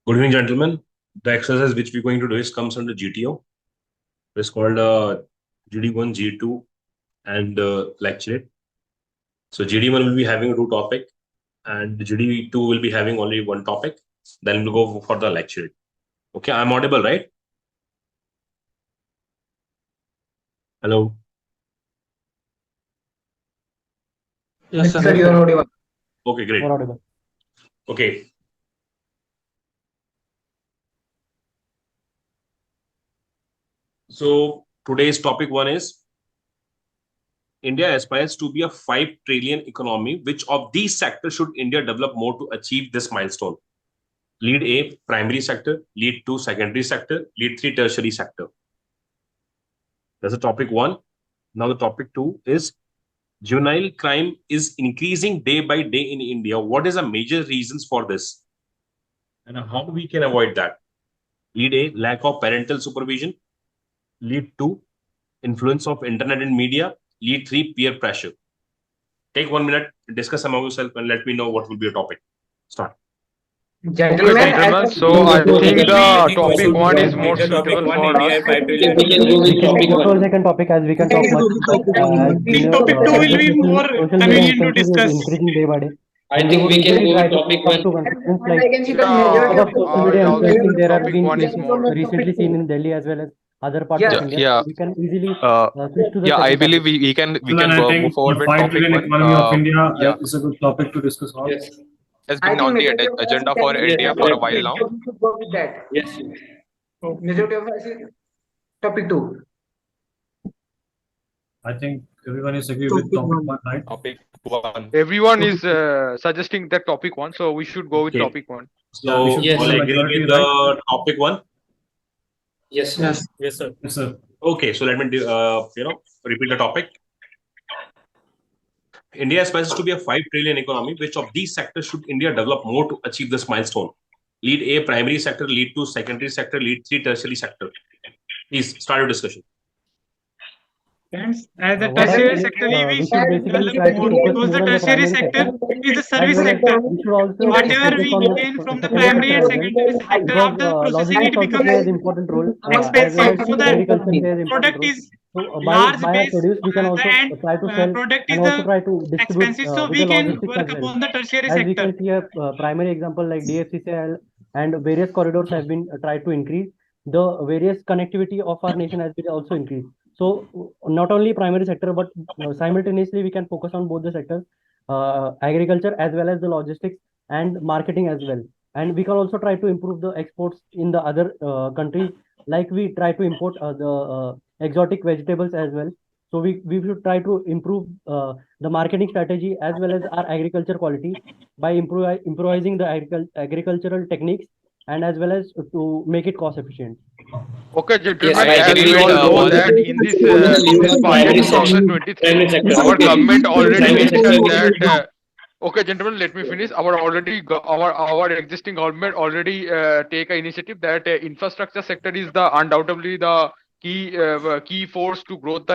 Good evening, gentlemen. The exercise which we're going to do is comes under GTO. It's called GD-1, GD-2, and Lecturette. So GD-1 will be having two topic, and GD-2 will be having only one topic. Then we'll go for the Lecturette. Okay, I'm audible, right? Hello. Yes, sir. You are audible. Okay, great. You're audible. Okay. So today's topic one is India aspires to be a 5 trillion economy. Which of these sectors should India develop more to achieve this milestone? Lead A, primary sector. Lead 2, secondary sector. Lead 3, tertiary sector. That's the topic one. Now the topic 2 is juvenile crime is increasing day by day in India. What is the major reasons for this? And how we can avoid that? Lead A, lack of parental supervision. Lead 2, influence of internet and media. Lead 3, peer pressure. Take 1 minute, discuss among yourself, and let me know what will be your topic. Start. Gentlemen, so I think the topic one is more suitable for us. Go to the second topic as we can talk much. Topic 2 will be more convenient to discuss. Increasing day by day. I think we can go with topic one. There have been recently seen in Delhi as well as other parts of India. Yeah. We can easily switch to the Yeah, I believe we can move forward with topic one. Economy of India yeah. is a good topic to discuss on. Yes. Has been on the agenda for India for a while now. Yes. Majority of topic 2. I think everyone is agree with topic one, right? Topic 1. Everyone is suggesting that topic 1, so we should go with topic 1. So Yes. all agree with the topic 1? Yes. Yes. Yes, sir. Yes, sir. Okay, so let me repeat the topic. India aspires to be a 5 trillion economy. Which of these sectors should India develop more to achieve this milestone? Lead A, primary sector. Lead 2, secondary sector. Lead 3, tertiary sector. Please start your discussion. Friends, as the tertiary sector, we should develop more because the tertiary sector is the service sector. Whatever we gain from the primary and secondary sector after processing, it becomes important role. expensive. So the product is large base, we can also the end try to sell product is and also try to the distribute expensive. So with we the can logistics work as well. upon the tertiary As we sector. can see a primary example like DFCCL and various corridors have been tried to increase. The various connectivity of our nation has been also increased. So not only primary sector, but simultaneously we can focus on both the sectors, agriculture as well as the logistics and marketing as well. And we can also try to improve the exports in the other countries, like we try to import the exotic vegetables as well. So we should try to improve the marketing strategy as well as our agriculture quality by improvising the agricultural techniques and as well as to make it cost efficient. Okay, gentlemen, Yes, I as agree we with, all know that in this budget 2023, our government already mentioned that. Okay, gentlemen, let me finish. Our existing government already take an initiative that infrastructure sector is undoubtedly the key force to grow the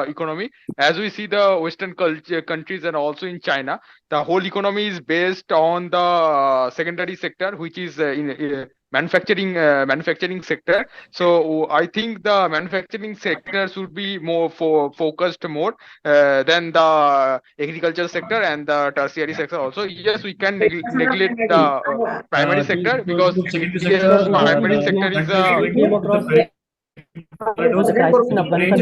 economy. As we see the Western countries and also in China, the whole economy is based on the secondary sector, which is in manufacturing sector. So I think the manufacturing sector should be more focused more than the agriculture sector and the tertiary sector also. Yes, we can neglect the primary sector because primary sector is The crisis in Afghanistan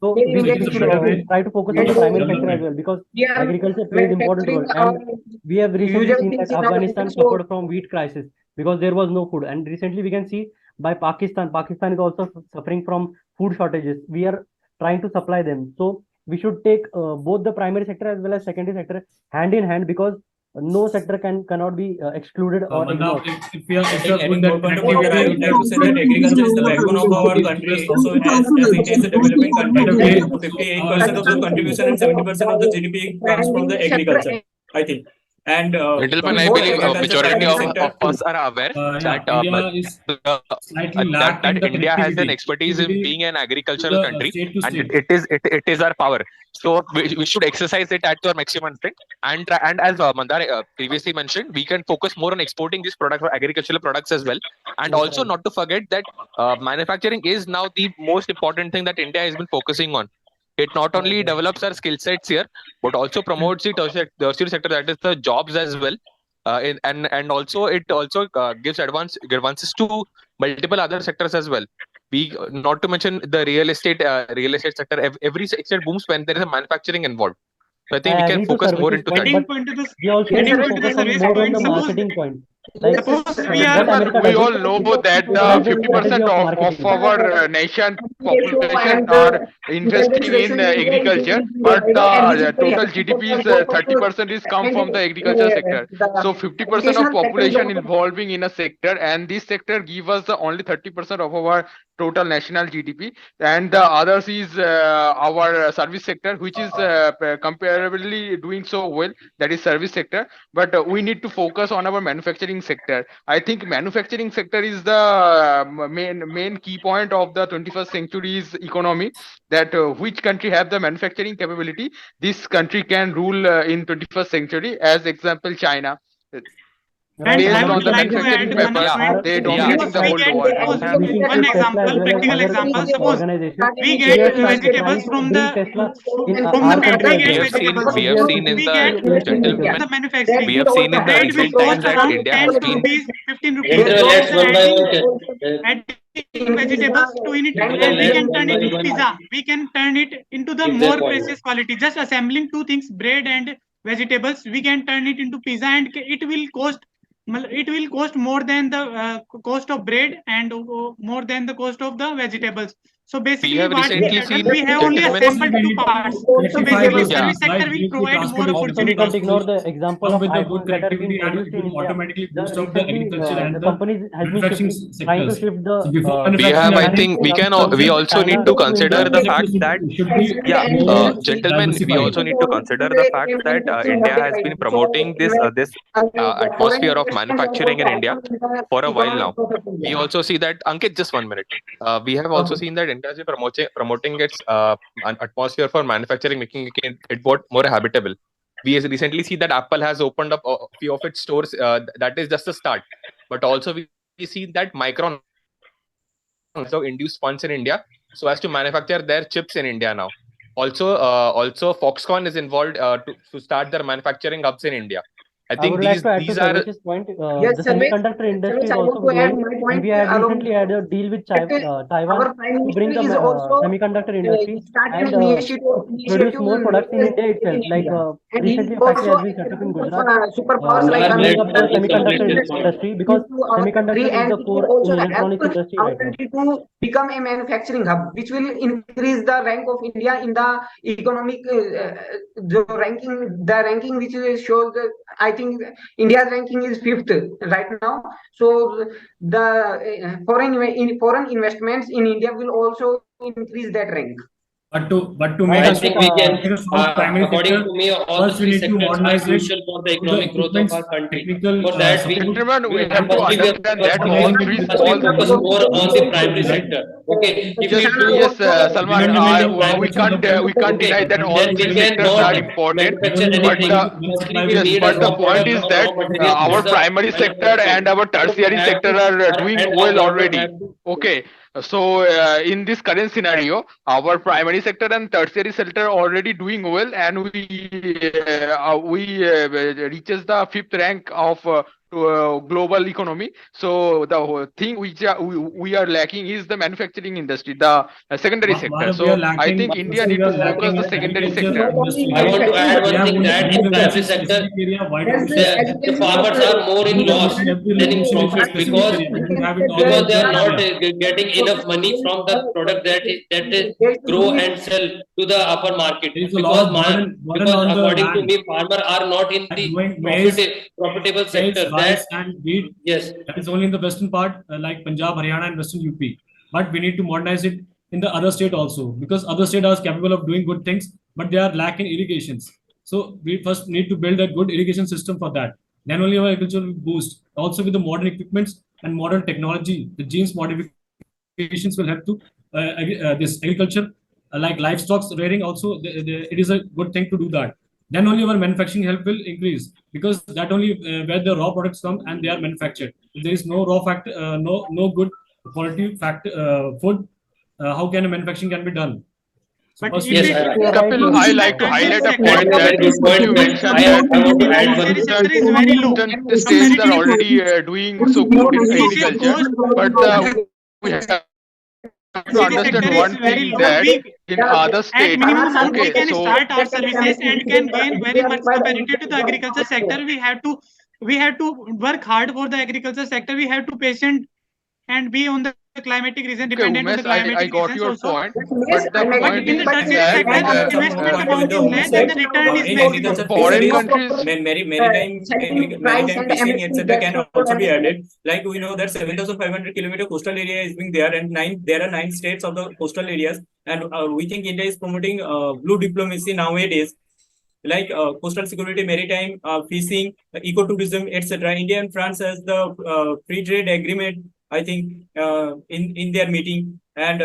so we should try to focus on the primary sector as well because agriculture plays important role, and we have recently seen that Afghanistan suffered from wheat crisis because there was no food, and recently we can see by Pakistan is also suffering from food shortages. We are trying to supply them, so we should take both the primary sector as well as secondary sector hand in hand because no sector cannot be excluded or ignored. If you are good at point of view, I would like to say that agriculture is the backbone of our country. So as India is a developing country, 58% of the contribution and 70% of the GDP comes from the agriculture, I think. And Gentlemen, I believe majority of us are aware that India is slightly lack in the India has an connectivity. expertise in Connectivity being an agricultural to the country, state to and state. it is our power. So we should exercise it at our maximum extent. And as Mandar previously mentioned, we can focus more on exporting these products or agricultural products as well. And also not to forget that manufacturing is now the most important thing that India has been focusing on. It not only develops our skill sets here, but also promotes the tertiary sector, that is the jobs as well. And also it also gives advances to multiple other sectors as well. We not to mention the real estate sector. Every sector booms when there is a manufacturing involved. So I think we can focus more into that. Getting point to this, We also need getting to point to the focus on service more on point. the Suppose marketing point. Like, suppose we what are America we does all is know that utilize the 50% strategy of of marketing. our nation population are investing in agriculture, but the total GDP is 30% is come from the agriculture sector. So 50% of population involving in a sector, and this sector give us only 30% of our total national GDP, and the others is our service sector, which is comparably doing so well. That is service sector, but we need to focus on our manufacturing sector. I think manufacturing sector is the main key point of the 21st century's economy. That which country have the manufacturing capability, this country can rule in 21st century. As example, China. And Based I on would the like to manufacturing add one purpose, point. they Yeah. dominating Suppose the we whole get world. Competing one with Tesla example, as well as practical other example. Suppose organizations. we We get are trying vegetables to from bring the Tesla in from our the pet. country We as get well. vegetables. We have seen in We the get from gentlemen. the manufacturing. We have seen in the Bread will recent times cost that around India 10 has to been rupees, 15 rupees. Gentlemen, let's Just one by one. adding vegetables to in it, and we can turn it into pizza. We can turn it into the Give their more point. precious quality. Just assembling two things, bread and vegetables, we can turn it into pizza, and it will cost more than the cost of bread and more than the cost of the vegetables. So basically, have what we recently have done, seen, we have only gentlemen, assembled two parts. So 35 basically, years service by sector will briefly provide more transportation, Also, we can't ignore the example come of with the good iPhones that are being connectivity, and produced it in will India. automatically The boost up the recently, agriculture the and the companies has been manufacturing trying to sectors. shift the So before we have, I manufacturing, think we also need China to to consider India. the fact that should be more gentlemen, we diversified. also need to consider the fact that India has been promoting this atmosphere of manufacturing in India for a while now. We also see that, Ankit, just 1 minute. We have also seen that India has been promoting its an atmosphere for manufacturing, making it more habitable. We recently see that Apple has opened up a few of its stores. That is just a start, but also we see that Micron also induced funds in India so as to manufacture their chips in India now. Also Foxconn is involved to start their manufacturing hubs in India. I I think would like to add to these are Sarvesh's point. Yes, The Sarvesh, semiconductor industry is I also want to add growing, my and point we had along recently had a deal with Taiwan our Prime to bring Minister the is also semiconductor industry started and an produce more products in India itself. Like and he recently, a factory also has been set up in Gujarat superpowers like to bring up the America semiconductor is industry, because into our country, semiconductor is and the it core will also in help electronics industry our right now. country to become a manufacturing hub, which will increase the rank of India in the economic the ranking which shows that I think India's ranking is 5th right now. So the foreign investments in India will also increase that rank. But to Right, make I us think we can, primary according sector, to me, all first we three need to sectors are modernize it crucial for the to the economic growth of equipment's our country. technical For that, support. Gentlemen, we have to firstly we have understand to that focus all Organizing three with first we all focus more on the primary sector. Okay, if yes, we yes, do Salman, Demand we can't okay, deny that all then we three can sectors not are important, manufacture but anything. the Firstly, we yes, need but the raw point product is or that raw material. our That's the primary sector and our tertiary sector are doing well already. Okay, so in this current scenario, our primary sector and tertiary sector are already doing well, and we reaches the 5th rank of global economy. So the whole thing which we are lacking is the manufacturing industry, the secondary sector. So I think India need to focus the secondary sector. I want to add one thing that in primary sector, the farmers are more in loss than in profit because they are not getting enough money from the product that grow and sell to the upper market. Because according to me, farmers are not in the profitable sector. Rice and wheat. Yes. That is only in the western part, like Punjab, Haryana, and Western UP. But we need to modernize it in the other state also, because other states are capable of doing good things, but they are lacking irrigations. So we first need to build a good irrigation system for that. Then only our agriculture will boost. Also with the modern equipments and modern technology, the genes modifications will help to this agriculture, like livestock rearing. Also, it is a good thing to do that. Then only our manufacturing help will increase, because that only where the raw products come and they are manufactured. If there is no raw no good quality food, how can a manufacturing can be done? But First if Yes, it, Kapil, I like to highlight a point that very good point. you mentioned I that want to add one tertiary thing. sector is very low certain states are already doing so good in This is agriculture, cost. but we have to Tertiary understand sector is one very thing low. that We in other at states, minimum amount we okay, can so start our services and can gain very much comparative to the agriculture sector. We have to work hard for the agriculture sector. We have to patient and be on the climatic reason, okay, dependent on the Umesh, I climatic got reasons your also. point, but the But point in the is tertiary that sector, add some more investment point with amount the is less Umesh and the return is in maximum. agriculture foreign fisheries, countries, maritime fishing, etc. can also be added. Like we know that 7,500 kilometer coastal area is being there, and there are 9 states of the coastal areas, and we think India is promoting blue diplomacy nowadays, like coastal security, maritime fishing, ecotourism, etc. India and France has the free trade agreement, I think, in their meeting, and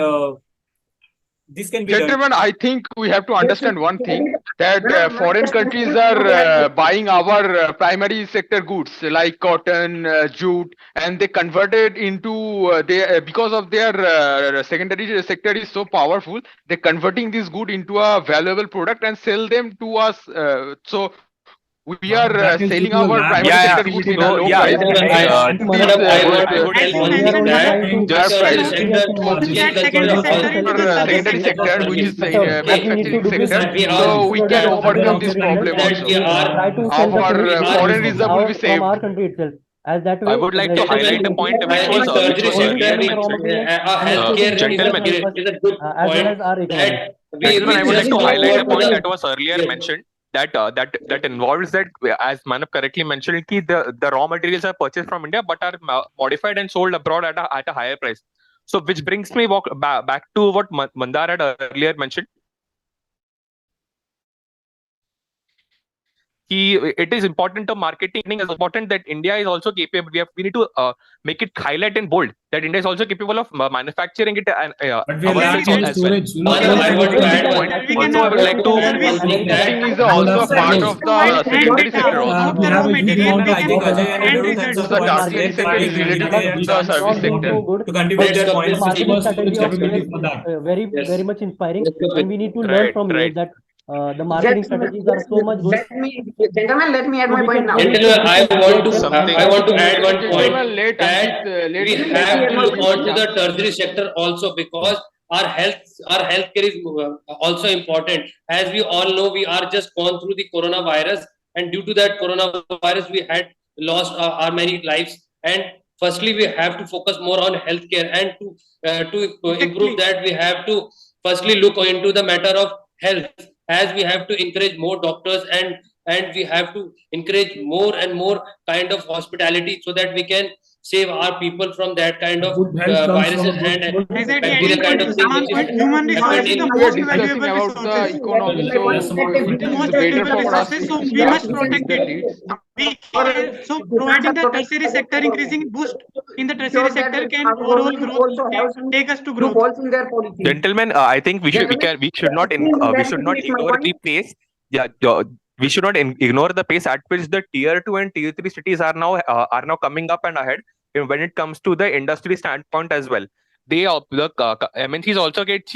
this can be done. gentlemen, I think we have to understand one thing, that foreign countries are buying our primary sector goods like cotton, jute, and they convert it into because of their secondary sector is so powerful. They're converting this good into a valuable product and sell them to us. So we are That is due selling to the our lack primary of Yeah, sector yeah. goods in a So, low yeah, price. I want I to would tell Actually, one we thing are only that trying to Just tertiary price. sector push can that consider secondary sector into the Our service secondary sector. sector, which is Actually, manufacturing to sector, that we so are we can that overcome this problem that we also. try are to sell the Our finished foreign goods reserve will be from our saved. country itself. As that I way, would like the to exports highlight a will point increase, which in not was tertiary only sector, earlier Indian raw mentioned. material a and exporting healthcare them is to a Gentlemen, help us is a good as well point as our economy. that gentlemen, I would like just to look highlight over a to point the that was earlier yes. mentioned, that involves that, as Manav correctly mentioned, ki the raw materials are purchased from India but are modified and sold abroad at a higher price. So, which brings me back to what Mandar had earlier mentioned. It is important to marketing is important that India is also capable. We need to make it highlight in bold that India is also capable of manufacturing it and But we are ourselves lacking in as well. storage. Manav, I want to Second add point. one. Also, I would like to One thing that Manufacturing is We don't also have a part storage. of Provide the and secondary data sector also. of the We raw have a material amount we of can agriculture provide and and everything results has The also. tertiary sector is related But to the service not being sector. so good. to contribute But Let's their talk the points, this marketing because strategy storage of capability US for is that. very, yes. very much inspiring, Let's go and with we need to learn right, from US right. that the marketing strategies are so much good. Gentlemen, let me add So my we point can now. only Gentlemen, I want to Something. I try to want to convince add one point Gentlemen, let that Ankit, let we him have to finish look his on to the chance. tertiary sector also, because our healthcare is also important. As we all know, we are just gone through the coronavirus, and due to that coronavirus, we had lost our many lives. And firstly, we have to focus more on healthcare, and to improve Exactly. that, we have to firstly look into the matter of health, as we have to encourage more doctors, and we have to encourage more and more kind of hospitality, so that we can save our people from that kind of Good health comes from viruses a and good Exactly. bacteria Adding kind point of to thing Saman's which is point, human resource happened is in the We are most discussing valuable about the resources. economy, so It is it most is better valuable for us resources, to so we discuss must with protect the it. leads. So providing the tertiary sector, increasing boost in the tertiary sector can overall growth take us to growth. Loopholes in their policy. Gentlemen, I think we should not ignore the pace. Yeah, we should not ignore the pace at which the tier 2 and tier 3 cities are now coming up and ahead when it comes to the industry standpoint as well. The MNCs also get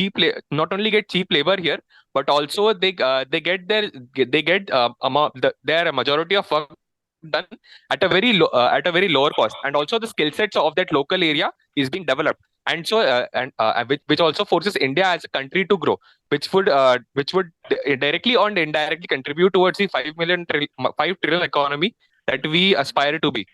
not only get cheap labor here, but also they get their majority of work done at a very lower cost, and also the skill sets of that local area is being developed, and so which also forces India as a country to grow, which would directly or indirectly contribute towards the 5 trillion economy that we aspire to be.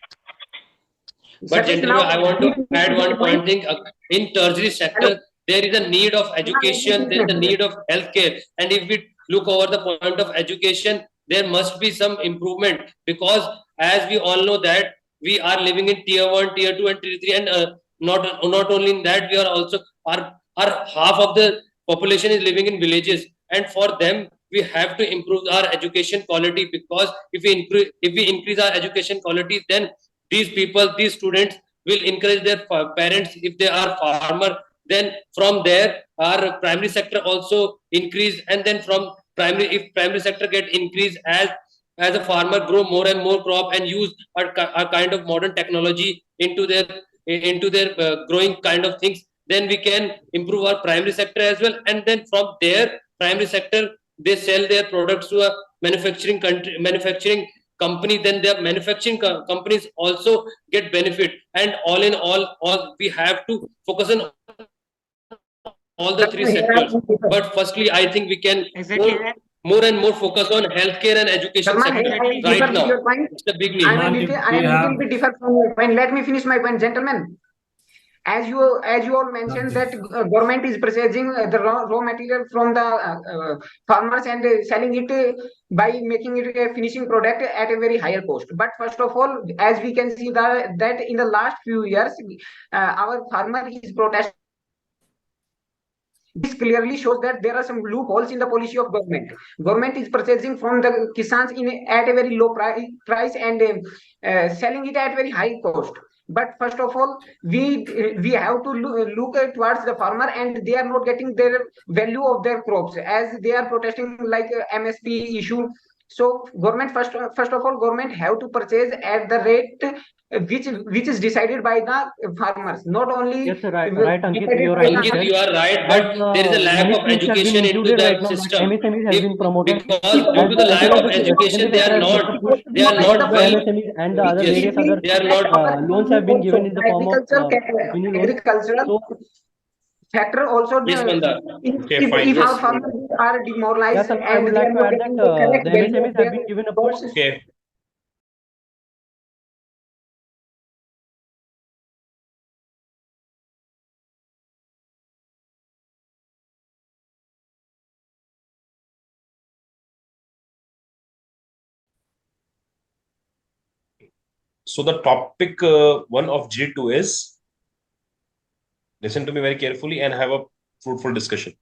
But gentlemen, I want to add one point thing. In tertiary sector, there is a need of education, there is a need of healthcare. And if we look over the point of education, there must be some improvement, because as we all know that we are living in tier 1, tier 2 and tier 3, and not only in that, we are also our half of the population is living in villages, and for them we have to improve our education quality, because if we increase our education quality, then these people, these students will encourage their parents. If they are farmer, then from there our primary sector also increase, and then from primary, if primary sector get increase, as a farmer grow more and more crop and use a kind of modern technology into their growing kind of things, then we can improve our primary sector as well. And then from there primary sector, they sell their products to a manufacturing company, then their manufacturing companies also get benefit. And all in all we have to focus on all the three sectors. But firstly, I think we can more and more focus on healthcare and education sector right now. It's the big need. I am a little bit different from your point. Let me finish my point, gentlemen. As you all mentioned that government is purchasing the raw material from the farmers and selling it by making it a finishing product at a very higher cost. But first of all, as we can see that in the last few years, our farmer is protesting. This clearly shows that there are some loopholes in the policy of government. Government is purchasing from the Kisans at a very low price and selling it at very high cost. But first of all, we have to look towards the farmer, and they are not getting their value of their crops, as they are protesting like MSP issue. So government first of all, government have to purchase at the rate which is decided by the farmers, not only. Yes, sir, right, Ankit, you are right. Ankit, you are right, but there is a lack of education into that system. MSMEs has been promoted Because due to the lack of education, they are not well. And the other various other They are not loans have been given in the form of agricultural factor also. Yes, Mandar. If our farmers are demoralized, yes, sir, I would like to add that the MSMEs have been given a push. Okay. So the topic one of GD-2 is, listen to me very carefully and have a fruitful discussion.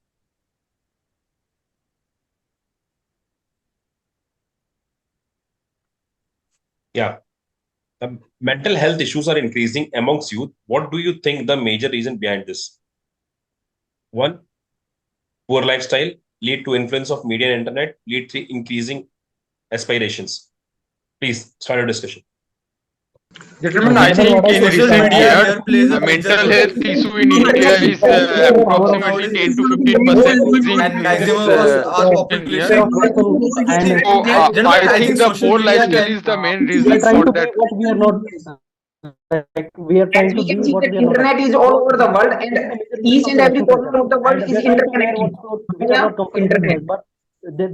Yeah. The mental health issues are increasing amongst youth. What do you think the major reason behind this? One, poor lifestyle, lead to influence of media and internet, lead to increasing aspirations. Please start your discussion. Gentlemen, I think in recent years, the mental health issue in India is approximately 10 to 15%. And maximum of our population. So I think the poor lifestyle is the main reason for that. We are not. We are trying to we can do see what that we are not. internet is all over the world, and each and every corner of the world is interconnected. Which are not comfortable, but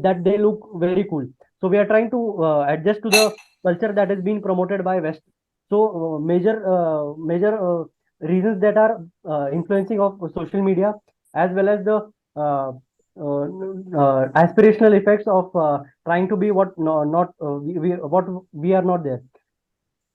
that they look very cool. So we are trying to adjust to the culture that is being promoted by West. So major reasons that are influencing of social media, as well as the aspirational effects of trying to be what what we are not there.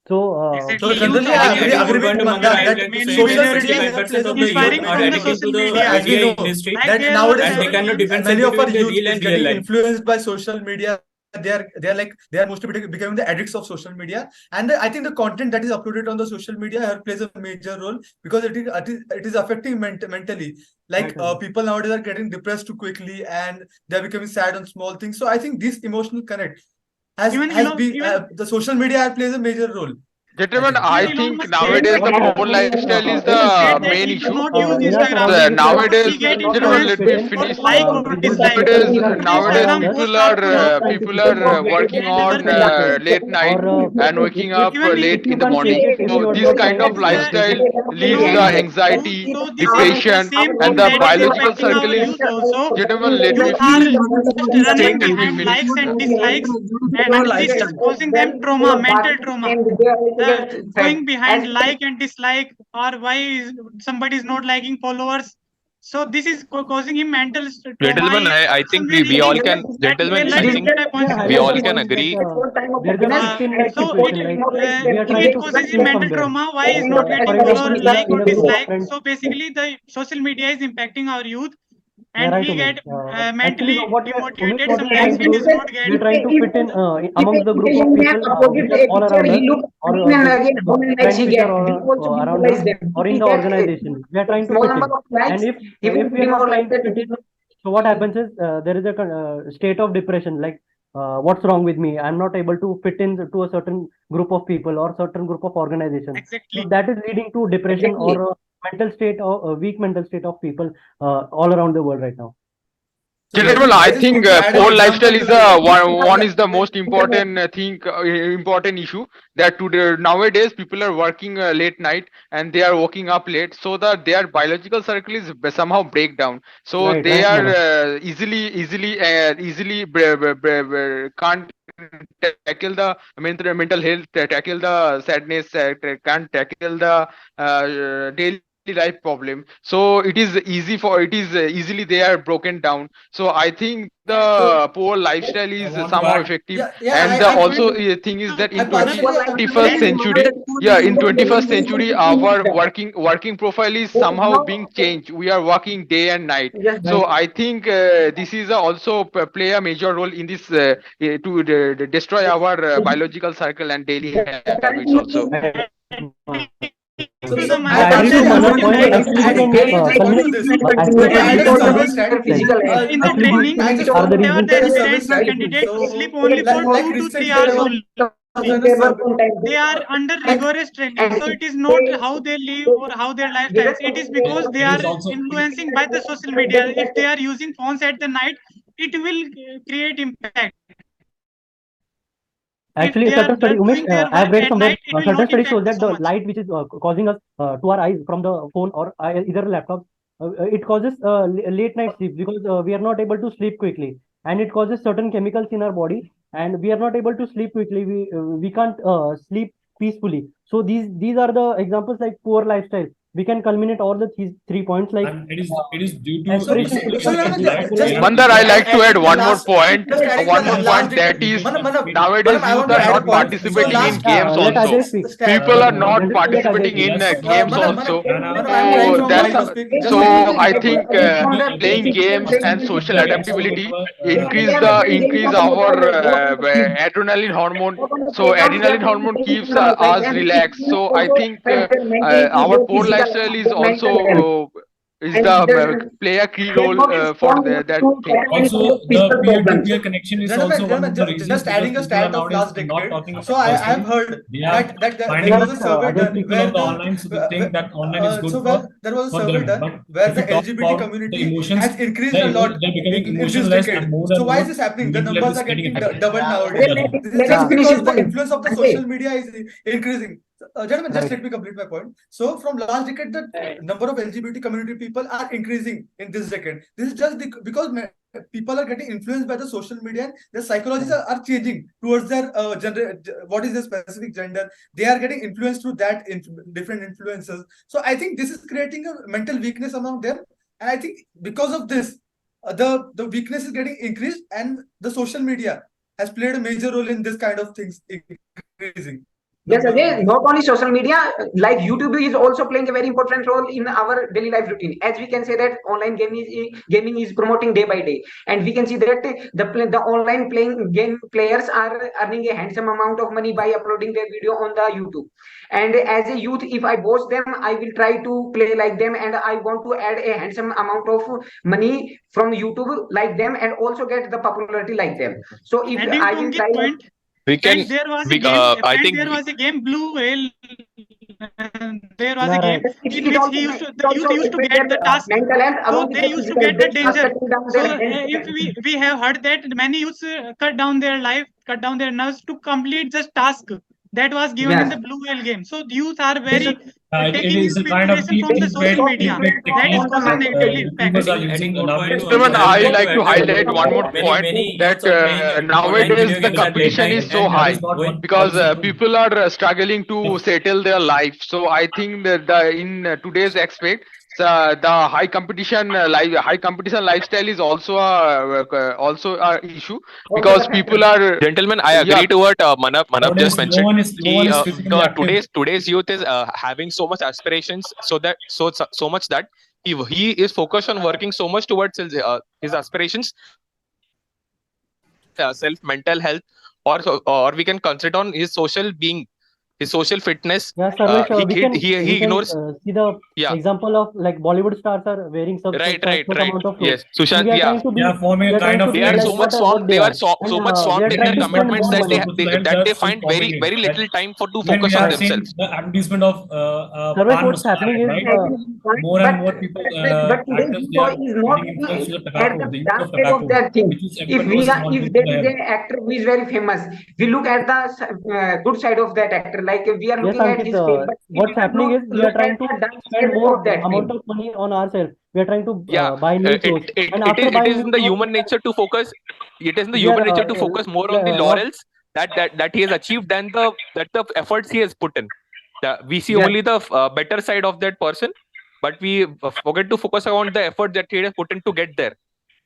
So so generally, I agree with Mandar that social media plays a inspiring big from the social media, as we know industry, that like nowadays they cannot defend many of our the youth real is and real getting life. influenced by social media. They are mostly becoming the addicts of social media, and I think the content that is uploaded on the social media plays a major role, because it is affecting mentally. Like people nowadays are getting depressed too quickly, and they are becoming sad on small things. So I think this emotional connect has been the social media plays a major role. Gentlemen, I think nowadays the poor lifestyle is the main issue. Nowadays, gentlemen, let me finish. Nowadays people are working on late night and waking up late in the morning. So this kind of lifestyle leads the anxiety, depression, and the biological circle is. Gentlemen, let me finish. Running behind likes and dislikes, and this is causing them trauma, mental trauma. Going behind like and dislike, or why somebody is not liking followers. So this is causing him mental trauma. Gentlemen, I think we all can. Gentlemen, I think we all can agree. So if it causes him mental trauma, why is not getting followers, like or dislike? So basically, the social media is impacting our youth, and right, we Umesh. get Actually, mentally what we are, Umesh, demotivated what we are trying sometimes to it do is is not we get are trying to fit in amongst the group of people which are all around us, or the friend which are around us, or in the organization. We are trying to small fit number in. of likes, And he will if we are not trying to demoralize fit in, so what happens is there is a state of depression. Like, what's wrong with me? I'm not able to fit in to a certain group of people or certain group of organizations. exactly. So that is leading to depression or mental state or weak mental state of people all around the world right now. Gentlemen, I think poor lifestyle is one is the most important thing, important issue that today nowadays people are working late night and they are waking up late, so that their biological circle is somehow break down. So Right, they right, are Manoj. can't tackle the mental health, tackle the sadness, can't tackle the daily life problem. So it is easily they are broken down. So I think the poor lifestyle is somehow effective. And the also thing is that in Manoj, 21st century, in 21st century, our working profile is somehow being changed. We are working day and night. So I think this is also play a major role in this to destroy our biological cycle and daily habits also. so I agree to Manoj's point. Actually, we can culminate actually I had a because service, right? in the actually training, these are the whatever reasons. the I had a aspirants service, or right? candidates So, sleep only for like 2 to 3 recently, hours there only. was They are under rigorous training, so it is not how they live or how their lifestyles. It is because they It are is also influencing by the social media. If they are using phones at the night, it will create impact. If Actually, they a are certain study, Umesh, doing their I have work read at somewhere, night, it will certain not study shows impact that so the much. light which is causing us to our eyes from the phone or either laptop, it causes late night sleep because we are not able to sleep quickly, and it causes certain chemicals in our body, and we are not able to sleep quickly. We can't sleep peacefully. So these are the examples like poor lifestyle. We can culminate all the three points like and it is due to aspiration recent becomes developments sleep. that just Mandar, I like to add one more point. just adding One the more last point that decade. is Manam, nowadays I youth want to are add a not point. So participating in last games Let also. Ajay speak. People are not Let Ajay participating speak. in yes, games Manam, also. I'm trying So from that's my perspective. Just so let me I complete think playing games and social adaptability increase our adrenaline hormone. So adrenaline hormone keeps us relaxed. So I think our poor lifestyle is also is the play a key role for that thing. also the peer-to-peer connection is also one of the reasons just because adding a people are stat of nowadays last not decade. talking So I have personally. heard They are that finding there was a survey Ajay done speak people where on the online, so they think that online is good so there was a for survey them. done But where if the we talk LGBT about the community emotions, has increased a lot they're becoming in this emotionless, decade. and more So and why more is this happening? The mental health numbers is are getting getting affected. doubled nowadays. This is just because the influence of the social media is increasing. Gentlemen, just let me complete my point. So from last decade, the number of LGBT community people are increasing in this decade. This is just because people are getting influenced by the social media, and their psychologies are changing towards their gender. What is their specific gender? They are getting influenced through that different influences. So I think this is creating a mental weakness among them, and I think because of this, the weakness is getting increased, and the social media has played a major role in this kind of things increasing. Yes, Ajay, not only social media, like YouTube is also playing a very important role in our daily life routine. As we can say that online gaming is promoting day by day, and we can see that the online playing game players are earning a handsome amount of money by uploading their video on the YouTube. And as a youth, if I watch them, I will try to play like them, and I want to add a handsome amount of money from YouTube like them, and also get the popularity like them. So if Adding I to will Ankit's try. point, We can. friends, there was a We, game. I Friends, think. there was a game, Blue Whale. There was a Yeah, game right. in which the youth used to get the task. Mental health So along with they the used to physical get the health, danger. cutting down So their if we have heard that many youths cut down their life, cut down their nerves to complete this task that was given in yes. the Blue Whale game. So the youth are This very is It taking is a kind of inspiration from the social media. deep That is technique causing negatively impact. YouTubers are using Adding more point, nowadays. also Gentlemen, I would I like like to to add that highlight one more point many that youths are playing online nowadays video the games at late competition night is so and high going. because people are struggling to settle their life. So I think that in today's aspect, the high competition lifestyle is also a issue because people are Gentlemen, I yeah. agree to what Manap just Nowadays, no mentioned. one is physically active. Today's youth is having so much aspirations, so much that he is focused on working so much towards his aspirations, self, mental health, or we can consider on his social being, his social fitness. Yeah, Sarvesh, He we can ignores. see the Yeah. example of like Bollywood stars are wearing some Right. amount of clothes. Yes, Sushant. We are Yeah. trying to be, They are forming a kind of They are like so much what swamped. They are so and much we swamped are in trying their to spend commitments more that money. they find very little time to Even focus we on have themselves. seen the advertisement of Sarvesh, pan what's happening is right? But More and more people, today's actors, they boy are is not getting influenced with the at tobacco, the the use dark of side of tobacco, that thing. which is everyone knows is not If good for there the is health. an actor who is very famous, we look at the good side of that actor. Like we are Yes, looking at Ankit, his face, but we what's do happening not is we are look at trying to the dark spend side more of that amount thing. of money on ourselves. We are trying to Yeah, buy new clothes. And after it buying is new in the clothes, human nature to focus. It is in the we are human nature to focus more on the not laurels that he has achieved than the efforts he has put in. We see Yes. only the better side of that person, but we forget to focus on the effort that he has put in to get there.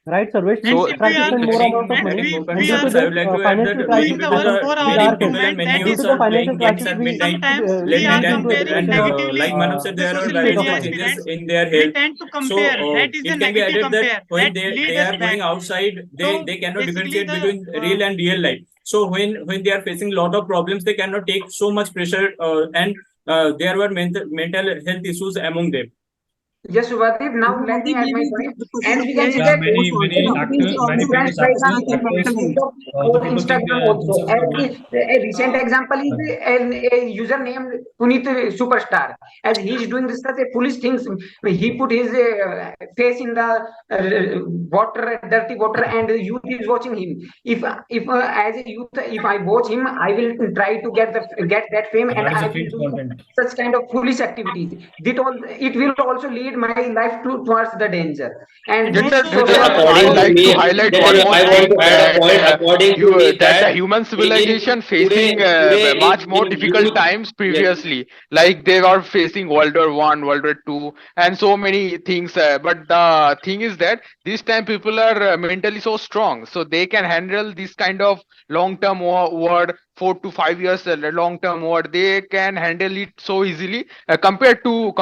right, Sarvesh. So We try to spend more amount of money, More and due to concerns, I this would like to add financial that crisis people having are with many our people kids, and many due youths to the are financial playing games crisis, at we midnight, Sometimes late we are night, into comparing and the negatively like Manav said, the there are social various media changes aspirants. in their We health. tend to So compare. That is the it can be negative added that compare when that lead they us are back. going outside, So they cannot basically differentiate between real and real life. So when they are facing a lot of problems, they cannot take so much pressure, and there were mental health issues among them. Yes, Subhadeep, now let me add my point. As we can see Yeah, that many actors, many famous influenced by actors, the use of the our people think Instagram also. themselves As are good. a recent example is a user named Puneet Superstar. As he is doing such a foolish things, he put his face in the water, dirty water, and the youth is watching him. If as a youth, if I watch him, I will try to get that fame, and That is I a will cringe do content. such kind of foolish activities. It will also lead my life towards the danger. And Yes, this sir. social I According to like to me, highlight that one is, more I want thing to add a point. According to me, that the that human in civilization facing today much more in difficult youth, times yes, previously. Like they were facing World War I, World War II, and so many things. But the thing is that this time people are mentally so strong, so they can handle this kind of long-term war, 4 to 5 years long-term war. They can handle it so easily compared to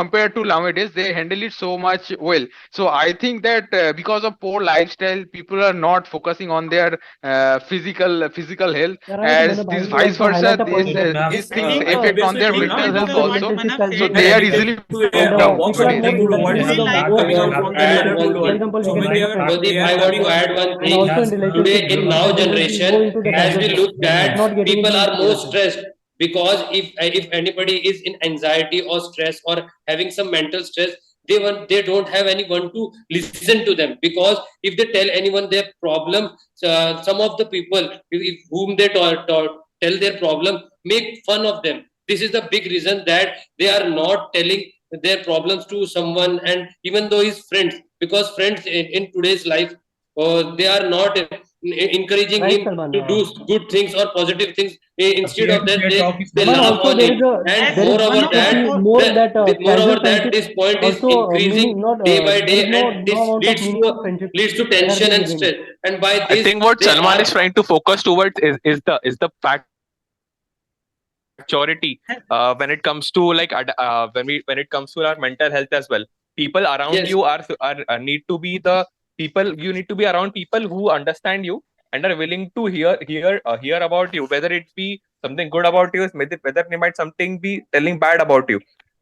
nowadays. They handle it so much well. So I think that because of poor lifestyle, people are not focusing on their physical health. Yeah, right, As Manab. I this will vice also versa, highlight a point that these I things think affect on their obviously mental not health with what also. relationship Manav has So been said, they are increasing, easily and walks people are into more the indulging world into is the like more coming out advanced from to the add colorful relationship. one For thing. world. example, we So can when take they a are friendship. they Pradeep, are I want coming to out, add one And thing. also in Today, relationship, in people now are willing to go generation, into the as we gadgets, look that not getting people into are more relationship. stressed, because if anybody is in anxiety or stress or having some mental stress, they don't have anyone to listen to them, because if they tell anyone their problem, some of the people whom they tell their problem make fun of them. This is the big reason that they are not telling their problems to someone, and even though his friends, because friends in today's life, they are not encouraging Right, him Salman? to do good things or positive things. Instead of that, Peer-to-peer talk is they Salman, laugh also on there him. is a And there is moreover one we of can the see that, more more that moreover casual that, friendship this point is also increasing meaning not day by there day, is and no this amount of meaningful friendship leads to that has tension been and living. stress. And by I this, think what they Salman are is trying to focus towards is the fact maturity when it comes to when it comes to our mental health as well. People around yes. you are need to be the people. You need to be around people who understand you and are willing to hear about you, whether it be something good about you, whether they might something be telling bad about you,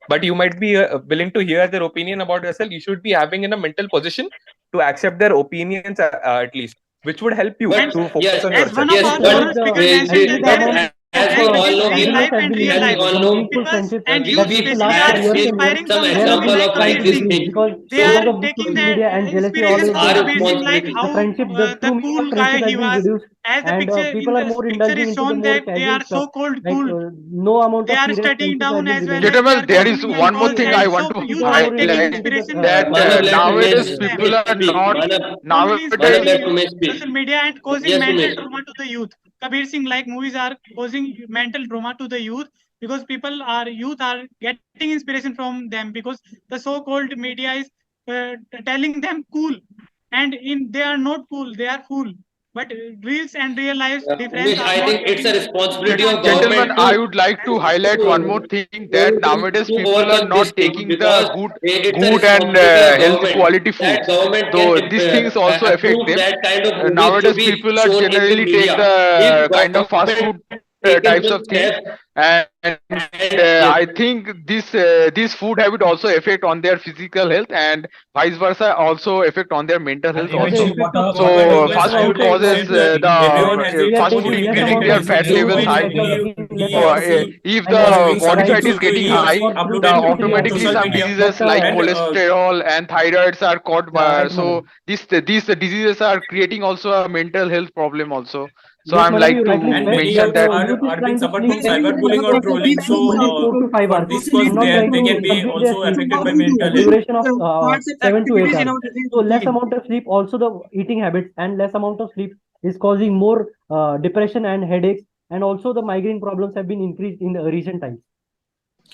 but you might be willing to hear their opinion about yourself. You should be having in a mental position to accept their opinions, at least, which would help you But and to focus yes, on as one yourself. of yes, our Also, there one is forum the speaker mentioned that actually the there that, amount is a as of we gap all between know, real busyness life has and been real as we increased. life. all The know, meaningful People friendship and we that youth used to we especially last for are had years and seen years, inspiring some from they the are example real being life of quite like career this things. decreased thing. because They So of are the taking social the media and jealousy all inspirations is from our the there. basing like responsibility. The how friendship, the the true meaning cool of guy friendship has he been was. reduced, As the and picture in people are the more picture indulging is into the shown more that they casual are stuff. so called Like cool. no amount They of are serious studying friendship has down been as well given. as they Gentlemen, are there is causing many one more People calls, thing are I and want so to people youth are are more taking indulging highlight into the inspiration that from Manav, let from Umesh from casual them. speak. people are not Only Manav, nowadays. let studying Umesh speak. social media and causing Yes, mental Umesh. trauma to the youth. Kabir Singh like movies are causing mental trauma to the youth because youth are getting inspiration from them because the so-called media is telling them cool, and in they are not cool, they are fool. but reals and real life difference Which are I not think it's a getting responsibility of Gentlemen, government I would like to highlight one more thing, that nowadays to people are overcome this not thing, taking because the it's a good and responsibility of healthy government, quality that foods. government can So these things also affect approve them. that kind of movies to Nowadays be people are shown in the generally take media. the If kind of fast government food taken types some of things, steps, and yes, I think this food habit also affect on their physical health, and vice versa also affect on their mental And health So the also. eventually, effect of what fast are food So is governments? fast I would food like to causes say that everyone has we are its own taking less keeping amount their of categories. fat food, So levels when high. like we taking less we So amount of food, see if and the viewing body something, fat is so getting he high, the uploaded to automatically social some media, diseases that's like and cholesterol and thyroids are caught by, right, so Manav. these diseases are creating also a mental health problem also. So Yes, I'm Manav, like you rightly to and said many mention youth that that. youth is are being trying to suffered sleep from cyberbullying or trolling. So only 4 to 5 for hours this and cause, not trying they to can be complete their also sleep affected by a mental health. duration of 7 to 8 hours. So less amount of sleep, also the eating habits and less amount of sleep is causing more depression and headaches, and also the migraine problems have been increased in the recent times.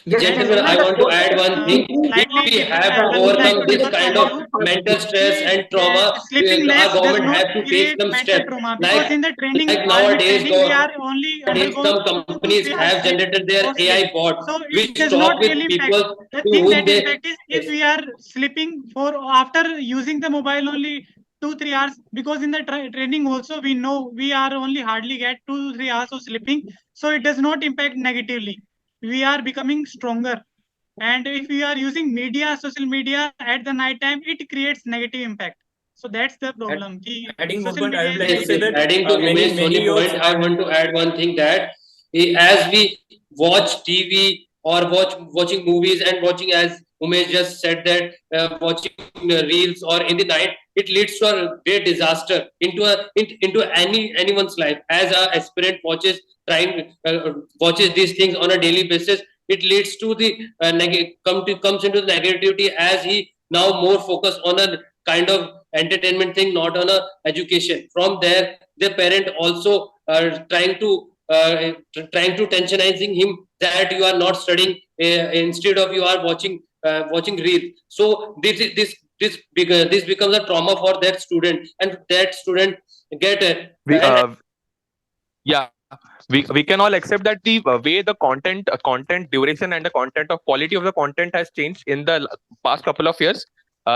Yes, Gentlemen, gentlemen, I the want to add one thing. If slightly we differ. have to I would like overcome to this differ kind from of you. mental stress and trauma, Sleeping less our does government not have to take create some mental steps. trauma, because in the training, Like army nowadays, training, we are only undergo some 2 to 3 companies hours have sleep generated their for sleep. AI bot, So it which does not talk with really impact. people The to thing whom that they. impact is if we are sleeping for after using the mobile only 2 3 hours, because in the training also we know we are only hardly get 2 3 hours of sleeping, so it does not impact negatively. We are becoming stronger, and if we are using media, social media at the night time, it creates negative impact. So that's the problem. Adding more Social point, I media would is like to Yes, say yes. negative. that Adding to Umesh many Soni youths point, I want to add one thing that as we watch TV or watching movies and watching, as Umesh just said, that watching reels or in the night, it leads to a great disaster into anyone's life. As a aspirant watches these things on a daily basis, it leads to the comes into the negativity, as he now more focus on a kind of entertainment thing, not on a education. From there, the parent also trying to tensionizing him that you are not studying, instead of you are watching reel. So this becomes a trauma for that student, and that student get We and yeah, we can all accept that the way the content duration and the content of quality of the content has changed in the past couple of years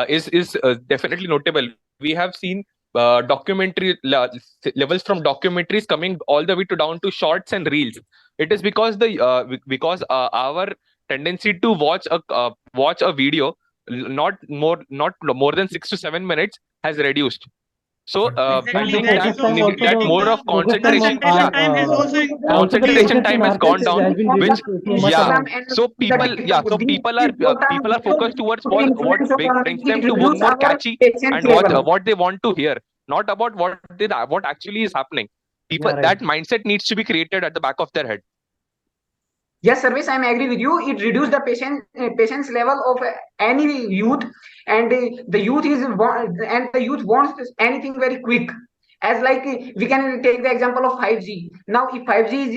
is definitely notable. We have seen levels from documentaries coming all the way to down to shorts and reels. It is because our tendency to watch a video not more than 6 to 7 minutes has reduced. So I And the Exactly, think that focus is time also also, that the creating more the of focus time of concentration, concentration our time has also also the concentration patience in time has our gone classes down, has been which reduced too much yeah. amount. So people are focused towards what brings them to more catchy and what they want to hear, not about what actually is happening. People, Yeah, right. that mindset needs to be created at the back of their head. Yes, Service, I agree with you. It reduces the patience level of any youth, and the youth wants anything very quick. As like we can take the example of 5G. Now, if 5G is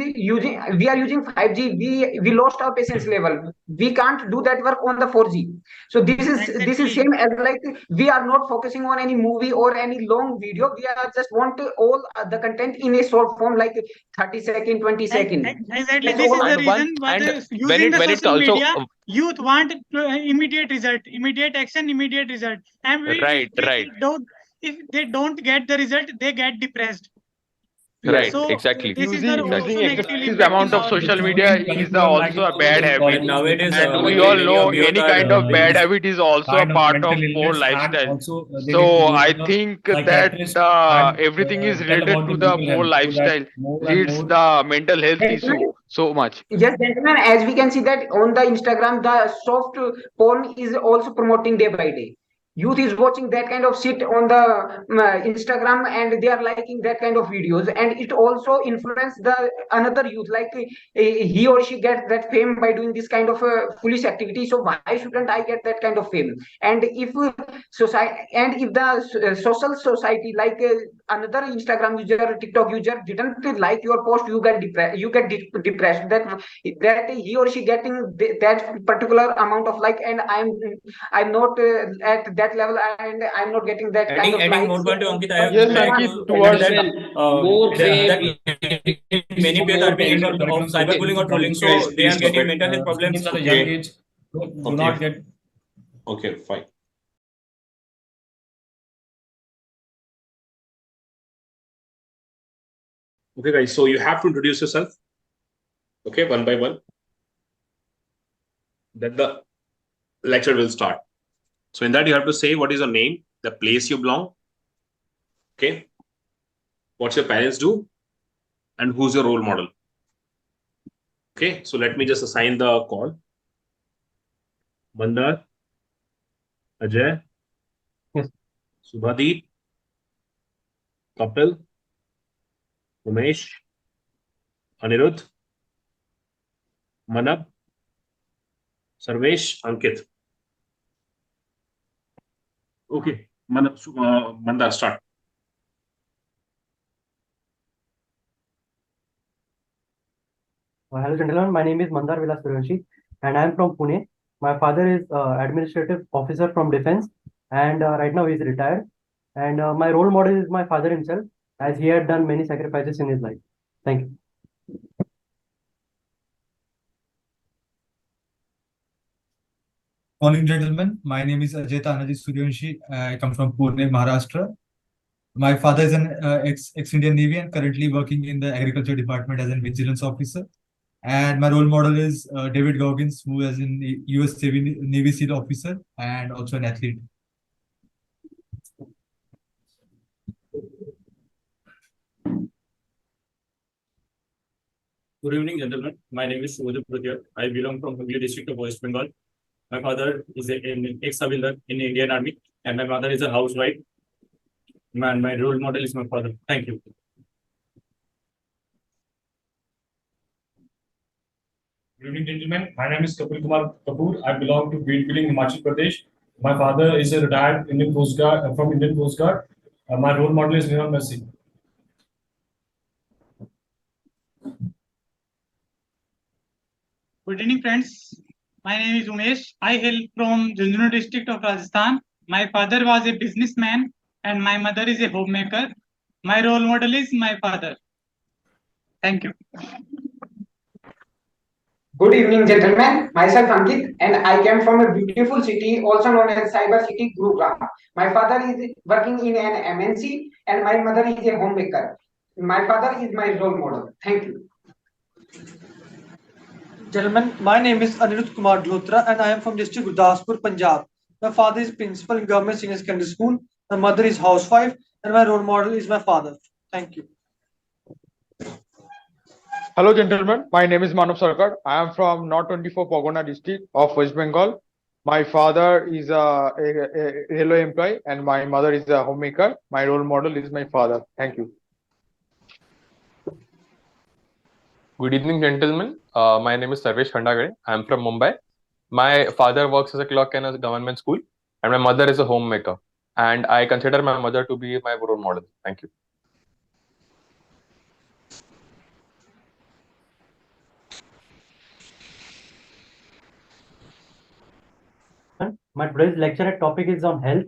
we are using 5G, we lost our patience level. We can't do that work on the 4G. So this is exactly. same as like we are not focusing on any movie or any long video. We are just want all the content in a short form, like 30 second, 20 second. Exactly. That's This is all. the And one reason. But and using the when it social also media, youth want immediate result, immediate action, immediate result. And right, if right, they don't, if they don't get the result, they get depressed. Yes. right, So exactly, this is the Using also exactly. negatively excessive impacting amount of our youth. social So media in is curriculum, like also a bad in habit, colleges, Nowadays, they and provide we a all many know of youth any are kind of bad these habit is also a kind of part mental of poor illness, and lifestyle. also they need to So go to I the think that psychiatrist and everything is tell related about to the the mental poor health, so that lifestyle more and leads more. the mental health issue so much. Yes, gentlemen, as we can see that on the Instagram, the soft porn is also promoting day by day. Youth is watching that kind of shit on the Instagram, and they are liking that kind of videos, and it also influence the another youth, like he or she gets that fame by doing this kind of foolish activity. So why shouldn't I get that kind of fame? And if society, and if the social society, like another Instagram user, TikTok user didn't like your post, you get depressed that he or she getting that particular amount of like, and I'm not at that level, and I'm not getting that kind of adding likes. more point to Ankit, I Yes, would like Ankit, to towards add that, more that fame, many players are being More victim of curriculum cyberbullying or trolling, so Guys, they are please getting stop it. mental health problems. Students at a Okay. young age do not get. Okay, fine. Okay, guys, so you have to introduce yourself. Okay, one by one. Then the lecture will start. So in that, you have to say what is your name, the place you belong. Okay. What's your parents do, and who's your role model. Okay, so let me just assign the call. Mandar, Ajay, Yes. Subhadeep, Kapil, Umesh, Anirudh, Manab, Sarvesh, Ankit. Okay, Mandar, start. Hello, gentlemen. My name is Mandar Vilas Suryanshi, and I am from Pune. My father is administrative officer from defense, and right now he is retired. And my role model is my father himself, as he had done many sacrifices in his life. Thank you. Morning, gentlemen. My name is Ajay Tanaji Suryanshi. I come from Pune, Maharashtra. My father is an ex-Indian Navy and currently working in the agriculture department as a vigilance officer. And my role model is David Goggins, who is an US Navy SEAL officer and also an athlete. Good evening, gentlemen. My name is Shubhodip Bhatia. I belong from Hooghly district of West Bengal. My father is an ex-havildar in Indian Army, and my mother is a housewife. My role model is my father. Thank you. Good evening, gentlemen. My name is Kapil Kumar Kapoor. I belong to Billing, Himachal Pradesh. My father is a retired Indian Coast Guard from Indian Coast Guard. My role model is Neil Messi. Good evening, friends. My name is Umesh. I hail from Jhunjhunu district of Rajasthan. My father was a businessman and my mother is a homemaker. My role model is my father. Thank you. Good evening, gentlemen. Myself Ankit, and I came from a beautiful city, also known as Cyber City, Gurugram. My father is working in an MNC, and my mother is a homemaker. My father is my role model. Thank you. Gentlemen, my name is Anirudh Kumar Dhlotra and I am from district Gurdaspur, Punjab. My father is principal in government senior secondary school. My mother is housewife and my role model is my father. Thank you. Hello, gentlemen. My name is Manav Sarkar. I am from North 24 Pagona district of West Bengal. My father is a railway employee and my mother is a homemaker. My role model is my father. Thank you. Good evening, gentlemen. My name is Sarvesh Khandagade. I am from Mumbai. My father works as a clerk in a government school, and my mother is a homemaker. And I consider my mother to be my role model. Thank you. My today's lecture topic is on health.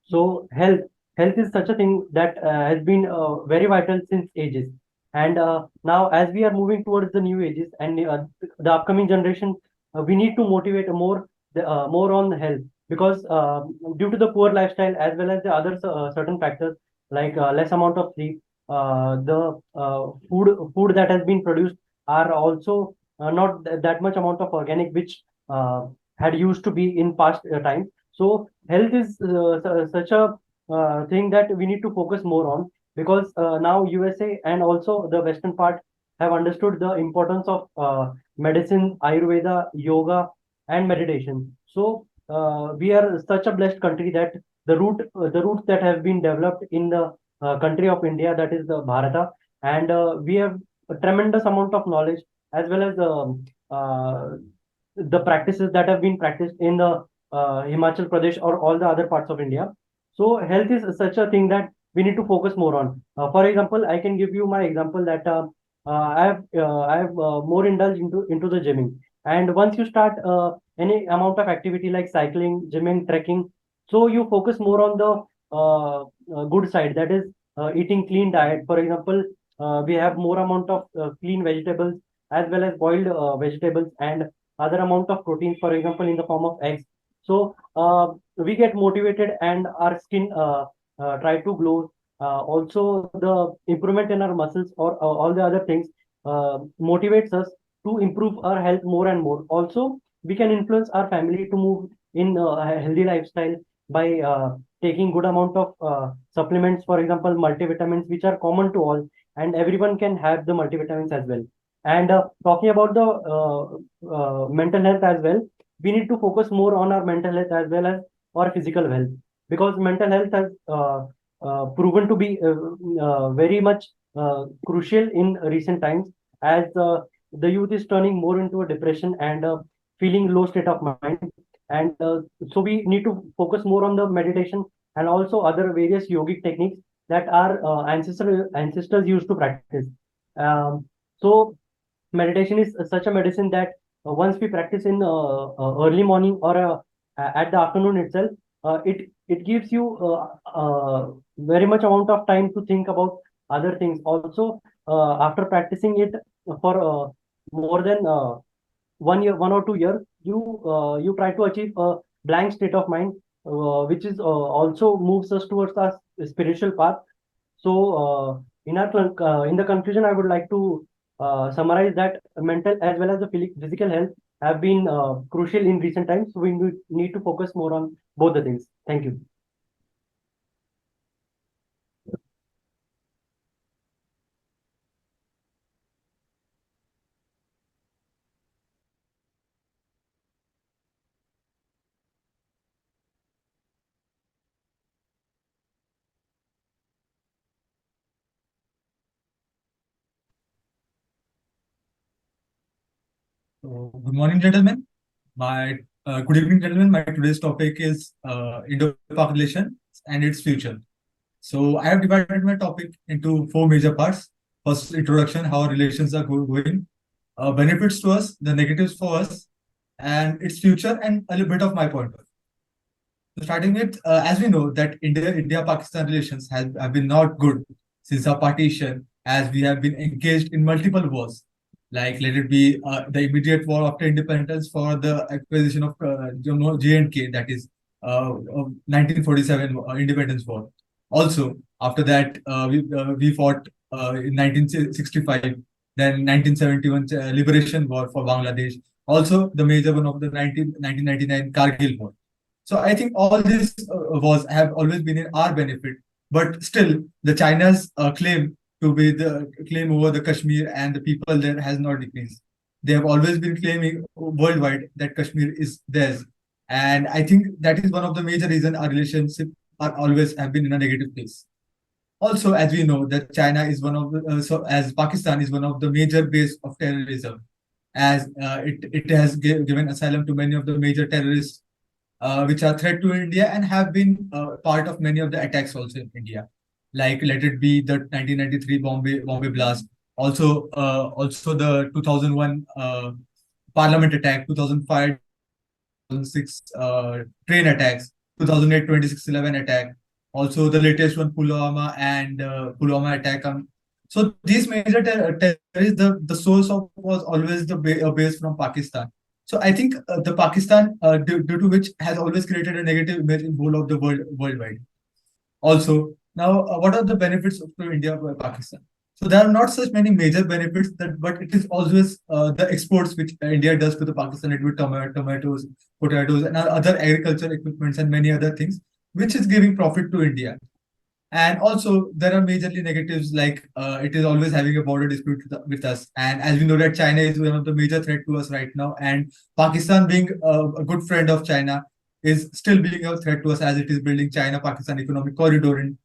So health is such a thing that has been very vital since ages. And now, as we are moving towards the new ages and the upcoming generation, we need to motivate more on health, because due to the poor lifestyle as well as the other certain factors like less amount of sleep, the food that has been produced are also not that much amount of organic which had used to be in past times. So health is such a thing that we need to focus more on, because now USA and also the Western part have understood the importance of medicine, Ayurveda, yoga, and meditation. So we are such a blessed country that the roots that have been developed in the country of India, that is the Bharata, and we have a tremendous amount of knowledge as well as the practices that have been practiced in the Himachal Pradesh or all the other parts of India. So health is such a thing that we need to focus more on. For example, I can give you my example that I have more indulged into the gymming, and once you start any amount of activity like cycling, gymming, trekking, so you focus more on the good side, that is eating clean diet. For example, we have more amount of clean vegetables as well as boiled vegetables and other amount of proteins, for example, in the form of eggs. So we get motivated and our skin try to glow. Also, the improvement in our muscles or all the other things motivates us to improve our health more and more. Also, we can influence our family to move in a healthy lifestyle by taking good amount of supplements, for example, multivitamins, which are common to all, and everyone can have the multivitamins as well. And talking about the mental health as well, we need to focus more on our mental health as well as our physical health, because mental health has proven to be very much crucial in recent times, as the youth is turning more into a depression and feeling low state of mind. And so we need to focus more on the meditation and also other various yogic techniques that our ancestors used to practice. So meditation is such a medicine that once we practice in early morning or at the afternoon itself, it gives you very much amount of time to think about other things. Also, after practicing it for more than 1 year, 1 or 2 years, you try to achieve a blank state of mind, which is also moves us towards our spiritual path. So, in the conclusion, I would like to summarize that mental as well as the physical health have been crucial in recent times. So we need to focus more on both the things. Thank you. Good morning, gentlemen. Good evening, gentlemen. My today's topic is Indo-Pak relations and its future. So I have divided my topic into 4 major parts. First, introduction, how our relations are going, benefits to us, the negatives for us, and its future, and a little bit of my point of view. So starting with, as we know that India-Pakistan relations have been not good since our partition, as we have been engaged in multiple wars. Like, let it be the immediate war after independence for the acquisition of J&K, that is 1947 independence war. Also, after that, we fought in 1965, then 1971 liberation war for Bangladesh. Also, the major one of the 1999 Kargil war. So I think all these wars have always been in our benefit, but still, the China's claim to be the claim over the Kashmir and the people there has not decreased. They have always been claiming worldwide that Kashmir is theirs, and I think that is one of the major reasons our relationship are always have been in a negative place. Also, as we know that China is one of the as Pakistan is one of the major base of terrorism, as it has given asylum to many of the major terrorists which are threat to India and have been part of many of the attacks also in India. Like, let it be the 1993 Bombay blast, also the 2001 Parliament attack, 2005, 2006 train attacks, 2008 26/11 attack, also the latest one Pulwama and Pulwama attack. So these major terrorists, the source of was always the base from Pakistan. So I think the Pakistan, due to which has always created a negative image in whole of the worldwide. Also, now what are the benefits of India by Pakistan? So there are not such many major benefits, but it is always the exports which India does to the Pakistan, it with tomatoes, potatoes, and other agricultural equipments and many other things, which is giving profit to India. And also, there are majorly negatives, like it is always having a border dispute with us. And as we know that China is one of the major threat to us right now, and Pakistan being a good friend of China is still being a threat to us, as it is building China-Pakistan economic corridor in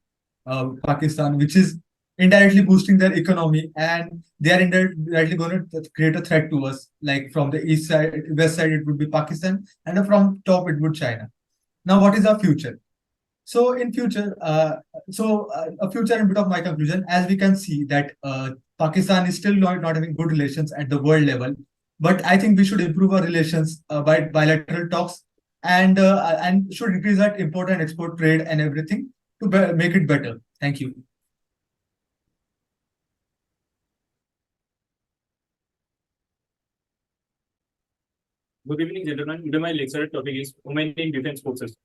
Pakistan, which is indirectly boosting their economy, and they are indirectly going to create a threat to us. Like, from the west side, it would be Pakistan, and from top, it would China. Now, what is our future? So in future, a future and bit of my conclusion, as we can see that Pakistan is still not having good relations at the world level, but I think we should improve our relations by bilateral talks and should increase that import and export trade and everything to make it better. Thank you. Good evening, gentlemen. Today my lecture topic is Women in Defense Forces.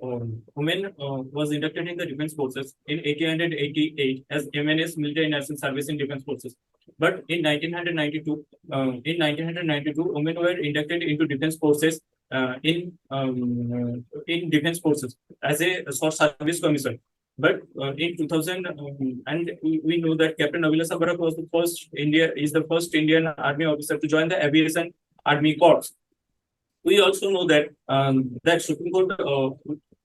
Women was inducted in the Defense Forces in 1888 as MNS Military National Service in Defense Forces. But in 1992, women were inducted into Defense Forces in Defense Forces as a short service commission. But in 2000, and we know that Captain Nabila Sabarak was the first Indian Army officer to join the Aviation Army Corps. We also know that that Supreme Court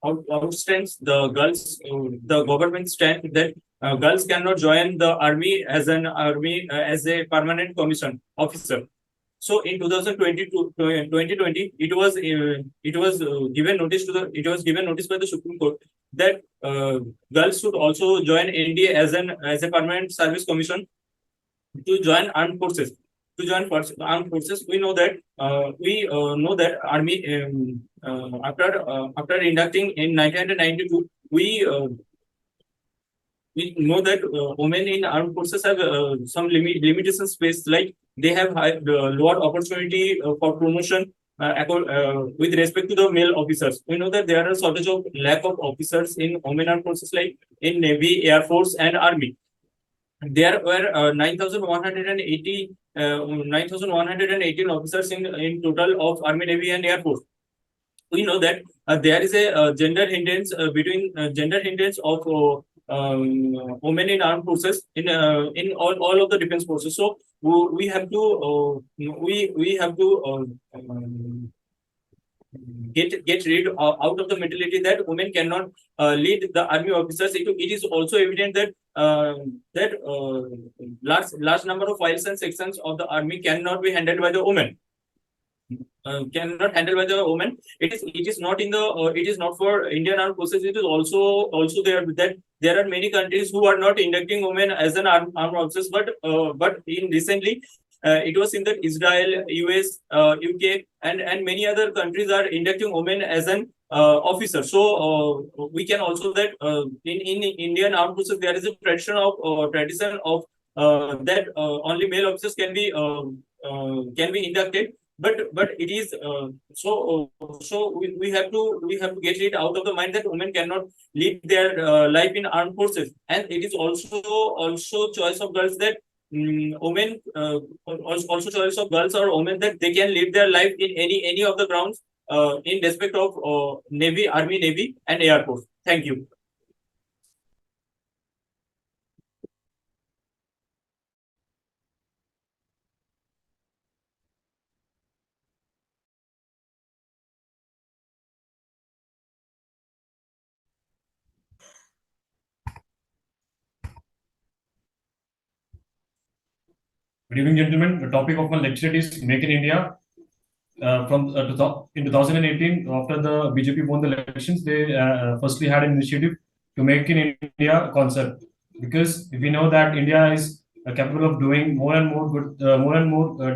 outstands the girls, the government stand that girls cannot join the army as a permanent commission officer. So in 2020, it was given notice by the Supreme Court that girls should also join NDA as a permanent service commission to join armed forces. To join armed forces, we know that army after inducting in 1992, we know that women in armed forces have some limitations faced, like they have lower opportunity for promotion with respect to the male officers. We know that there are shortage of lack of officers in women armed forces, like in Navy, Air Force, and Army. There were 9,118 officers in total of Army, Navy, and Air Force. We know that there is a gender hindrance of women in armed forces in all of the defense forces. So we have to get rid out of the mentality that women cannot lead the army officers. It is also evident that large number of files and sections of the army cannot be handled by the women. It is not for Indian armed forces. It is also there that there are many countries who are not inducting women as an armed officers, but in recently it was seen that Israel, US, UK, and many other countries are inducting women as an officer. So we can also that in Indian armed forces there is a tradition of that only male officers can be inducted. But it is so we have to get it out of the mind that women cannot lead their life in armed forces, and it is also choice of girls that women also choice of girls or women that they can live their life in any of the grounds in respect of Navy, Army, Navy, and Air Force. Thank you. Good evening, gentlemen. The topic of my lecture is Make in India. In 2018, after the BJP won the elections, they firstly had an initiative to Make in India concept, because we know that India is capable of doing more and more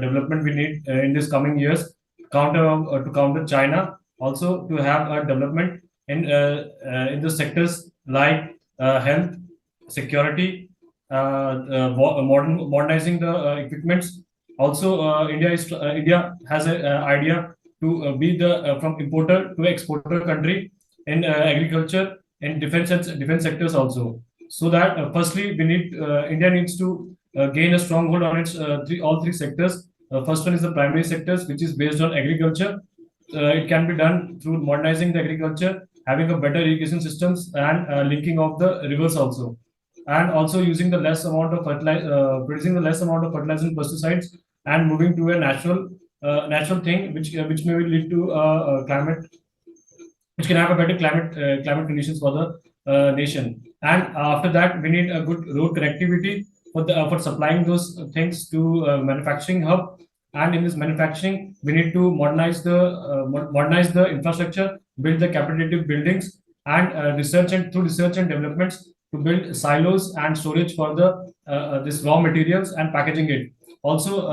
development we need in this coming years to counter China, also to have a development in the sectors like health, security, modernizing the equipments. Also, India has an idea to be the from importer to exporter country in agriculture and defense sectors also. So that firstly, India needs to gain a stronghold on its all three sectors. First one is the primary sectors, which is based on agriculture. It can be done through modernizing the agriculture, having a better irrigation systems, and linking of the rivers also, and also using the less amount of producing the less amount of fertilizer and pesticides, and moving to a natural thing which may lead to climate, which can have a better climate conditions for the nation. And after that, we need a good road connectivity for supplying those things to manufacturing hub. And in this manufacturing, we need to modernize the infrastructure, build the capitative buildings, and through research and developments to build silos and storage for the this raw materials and packaging it. Also,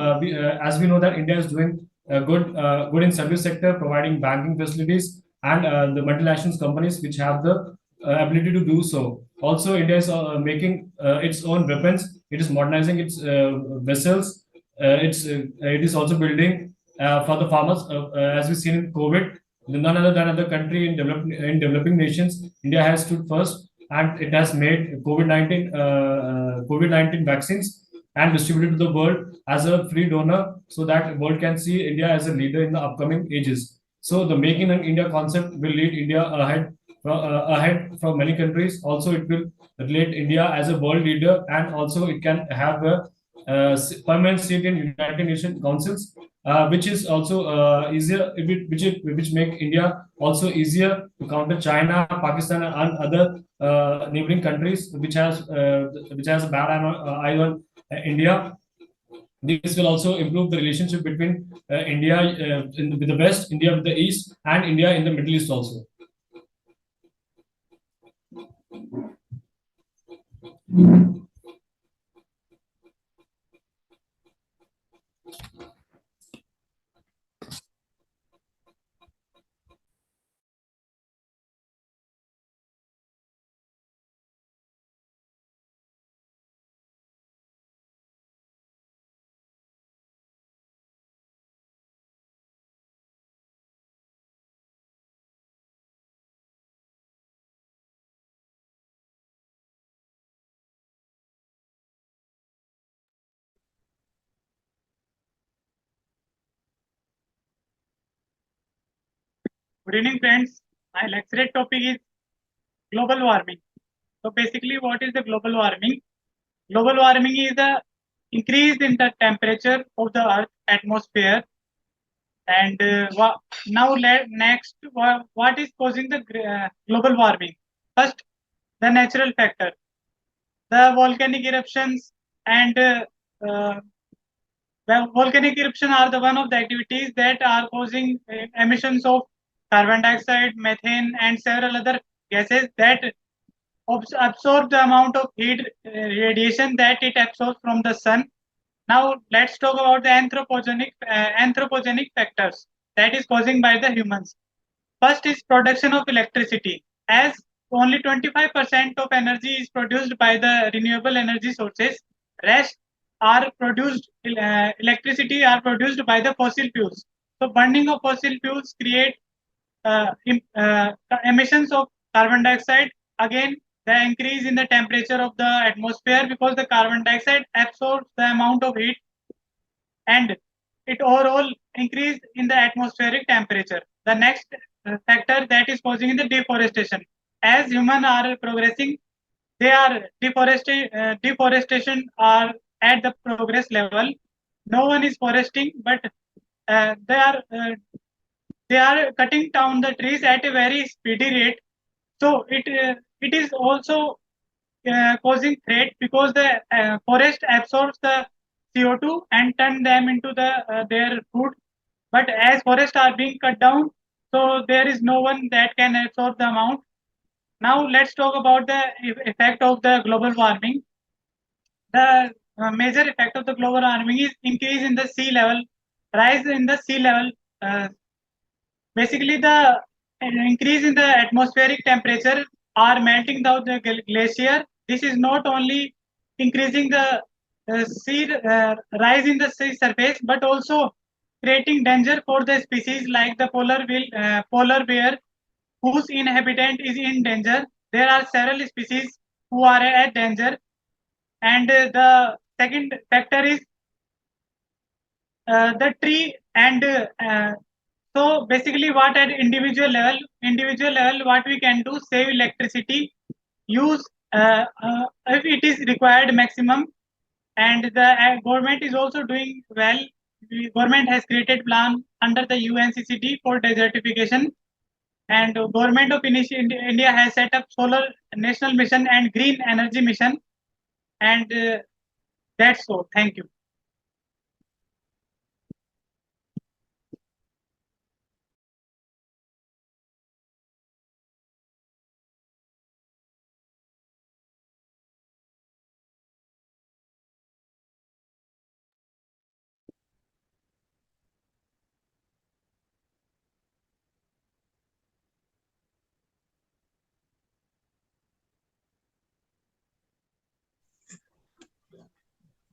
as we know that India is doing good in service sector, providing banking facilities, and the multinational companies which have the ability to do so. Also, India is making its own weapons. It is modernizing its vessels. It is also building for the farmers, as we seen in COVID. None other than other country in developing nations, India has stood first, and it has made COVID-19 vaccines and distributed to the world as a free donor, so that world can see India as a leader in the upcoming ages. So the Make in India concept will lead India ahead from many countries. Also, it will relate India as a world leader, and also it can have a permanent seat in United Nations councils, which is also easier, which make India also easier to counter China, Pakistan, and other neighboring countries which has a bad eye on India. This will also improve the relationship between India with the West, India with the East, and India in the Middle East also. Good evening, friends. My lecture topic is global warming. So basically, what is the global warming? Global warming is the increase in the temperature of the Earth atmosphere. And now next, what is causing the global warming? First, the natural factor, the volcanic eruptions, and the volcanic eruption are the one of the activities that are causing emissions of carbon dioxide, methane, and several other gases that absorb the amount of heat radiation that it absorbs from the sun. Now let's talk about the anthropogenic factors that is causing by the humans. First is production of electricity. As only 25% of energy is produced by the renewable energy sources, rest are produced electricity are produced by the fossil fuels. So burning of fossil fuels create emissions of carbon dioxide. Again, the increase in the temperature of the atmosphere, because the carbon dioxide absorbs the amount of heat, and it overall increase in the atmospheric temperature. The next factor that is causing the deforestation. As humans are progressing, they are deforestation are at the progress level. No one is foresting, but they are cutting down the trees at a very speedy rate. So it is also causing threat, because the forest absorbs the CO2 and turn them into their food. But as forests are being cut down, so there is no one that can absorb the amount. Now let's talk about the effect of the global warming. The major effect of the global warming is increase in the sea level, rise in the sea level. Basically, the increase in the atmospheric temperature are melting down the glacier. This is not only increasing the rise in the sea surface, but also creating danger for the species like the polar bear, whose inhabitant is in danger. There are several species who are at danger. And the second factor is the tree. And so basically, what at individual level, what we can do: save electricity, use if it is required maximum. And the government is also doing well. The government has created plan under the UNCCD for desertification, and government of India has set up solar national mission and green energy mission. And that's all. Thank you.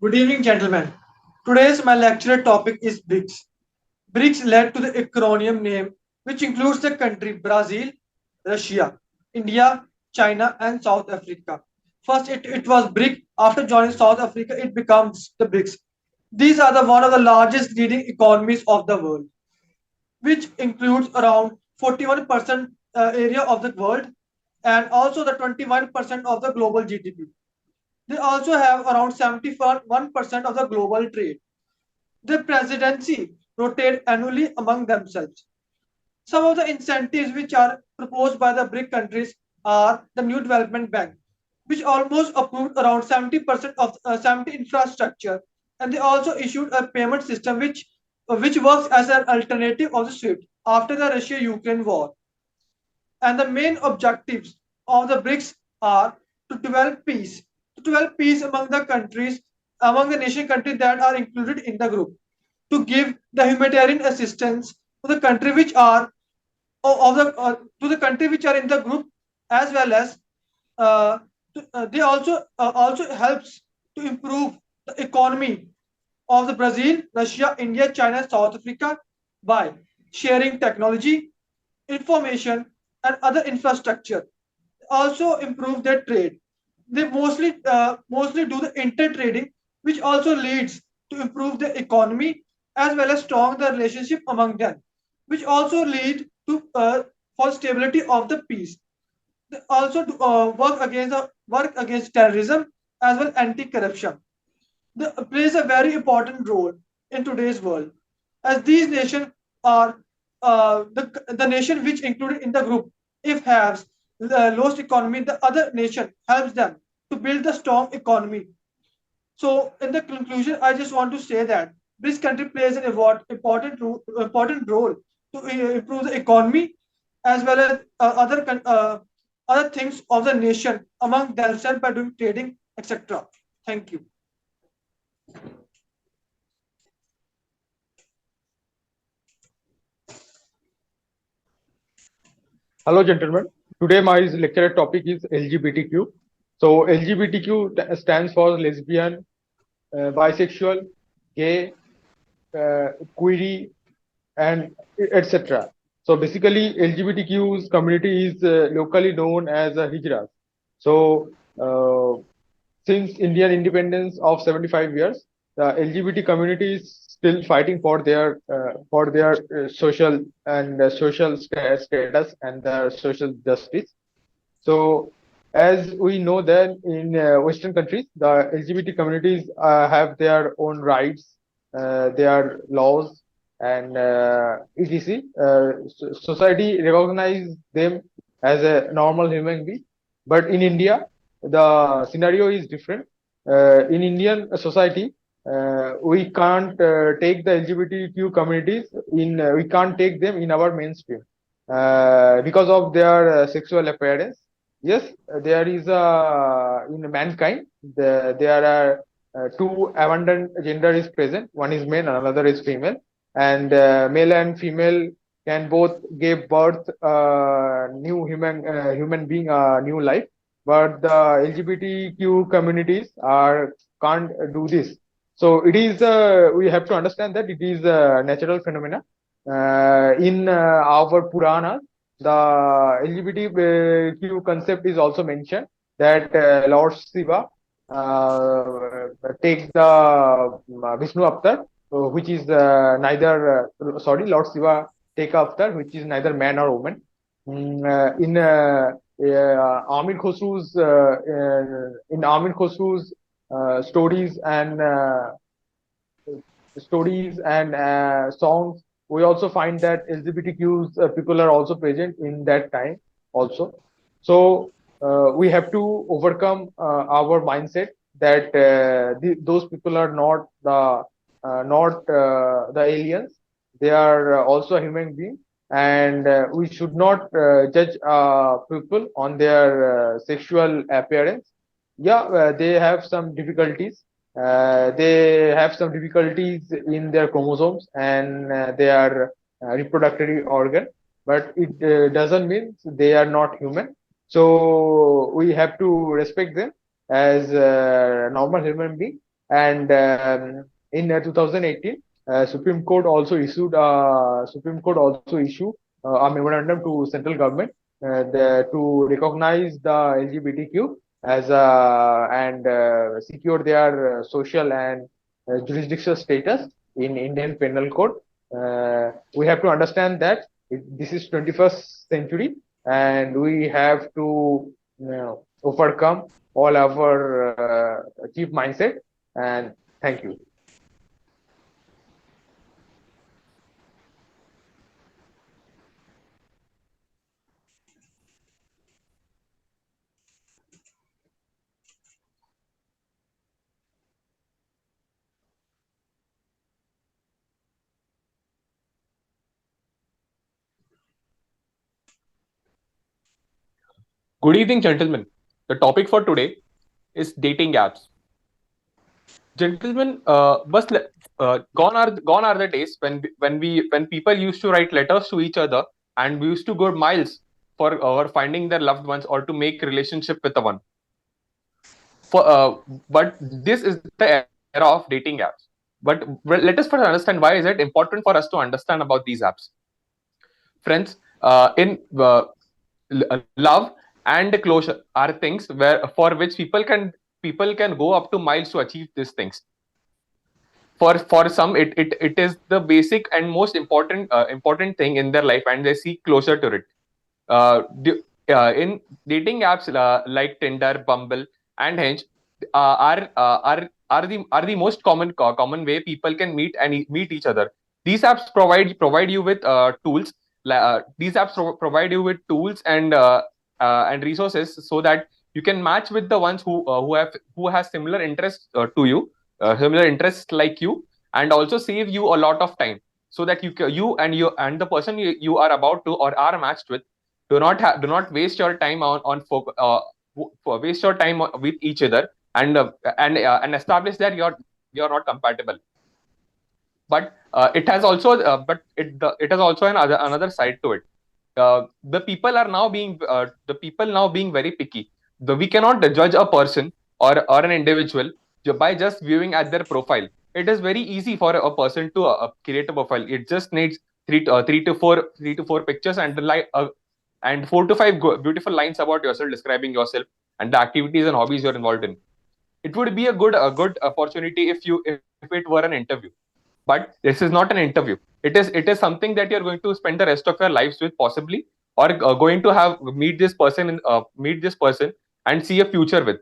Good evening, gentlemen. Today's my lecture topic is BRICS. BRICS led to the acronym name, which includes the country Brazil, Russia, India, China, and South Africa. First, it was BRIC. After joining South Africa, it becomes the BRICS. These are the one of the largest leading economies of the world, which includes around 41% area of the world and also the 21% of the global GDP. They also have around 71% of the global trade. The presidency rotate annually among themselves. Some of the incentives which are proposed by the BRIC countries are the New Development Bank, which almost approved around 70% of 70 infrastructure, and they also issued a payment system which works as an alternative of the SWIFT after the Russia-Ukraine war. And the main objectives of the BRICS are to develop peace, among the countries, among the nation countries that are included in the group, to give the humanitarian assistance to the country which are to the country which are in the group, as well as they also helps to improve the economy of the Brazil, Russia, India, China, South Africa by sharing technology, information, and other infrastructure. Also improve their trade. They mostly do the inter-trading, which also leads to improve the economy as well as strong the relationship among them, which also lead to for stability of the peace. They also work against terrorism as well anti-corruption. They plays a very important role in today's world, as these nations are the nation which included in the group. If has the lowest economy, the other nation helps them to build a strong economy. So, in the conclusion, I just want to say that this country plays an important role to improve the economy as well as other things of the nation among themselves by doing trading, etc. Thank you. Hello, gentlemen. Today my lecture topic is LGBTQ. So LGBTQ stands for lesbian, bisexual, gay, queer, and etc. So basically, LGBTQ's community is locally known as Hijras. So since Indian independence of 75 years, the LGBT community is still fighting for their social and social status and their social justice. So as we know that in Western countries, the LGBT communities have their own rights, their laws, and etc. Society recognizes them as a normal human being. But in India, the scenario is different. In Indian society, we can't take the LGBTQ communities we can't take them in our mainstream because of their sexual appearance. Yes, there is in mankind there are two abundant gender is present. One is male, another is female, and male and female can both give birth new human being, new life. But the LGBTQ communities can't do this. So it is we have to understand that it is a natural phenomena. In our Puranas, the LGBTQ concept is also mentioned that Lord Shiva takes the Vishnu avatar, which is Lord Shiva take avatar, which is neither man or woman. In Amir Khosrow's stories and songs, we also find that LGBTQ people are also present in that time also. So we have to overcome our mindset that those people are not the aliens. They are also a human being, and we should not judge people on their sexual appearance. Yeah, they have some difficulties. They have some difficulties in their chromosomes and their reproductive organ, but it doesn't mean they are not human. So we have to respect them as a normal human being, And in 2018, Supreme Court also issued a memorandum to central government to recognize the LGBTQ as and secure their social and jurisdictional status in Indian Penal Code. We have to understand that this is 21st century, and we have to overcome all our cheap mindset. And thank you. Good evening, gentlemen. The topic for today is dating apps. Gentlemen, gone are the days when people used to write letters to each other and we used to go miles for finding their loved ones or to make relationship with the one. But this is the era of dating apps. But let us first understand why is it important for us to understand about these apps. Friends, in love and closure are things for which people can go up to miles to achieve these things. For some, it is the basic and most important thing in their life, and they seek closure to it. In dating apps like Tinder, Bumble, and Hinge are the most common way people can meet each other. These apps provide you with tools. These apps provide you with tools and resources so that you can match with the ones who has similar interests to you, similar interests like you, and also save you a lot of time, so that you and the person you are about to or are matched with do not waste your time waste your time with each other and establish that you're not compatible. But it has also it has also another side to it. The people now being very picky. We cannot judge a person or an individual by just viewing at their profile. It is very easy for a person to create a profile. It just needs three to four pictures and 4 to 5 beautiful lines about yourself, describing yourself and the activities and hobbies you're involved in. It would be a good opportunity if it were an interview. But this is not an interview. It is something that you're going to spend the rest of your lives with, possibly, or going to meet this person and see a future with.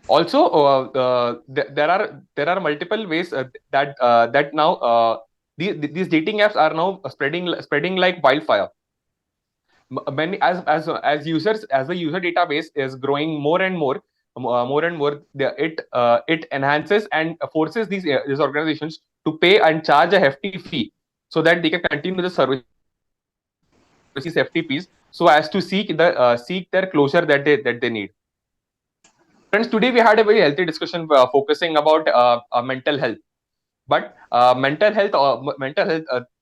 Also, there are multiple ways that now these dating apps are now spreading like wildfire. Many as users, as the user database is growing more and more, it enhances and forces these organizations to pay and charge a hefty fee so that they can continue the service, these FTPs, so as to seek their closure that they need. Friends, today we had a very healthy discussion focusing about mental health. But mental health,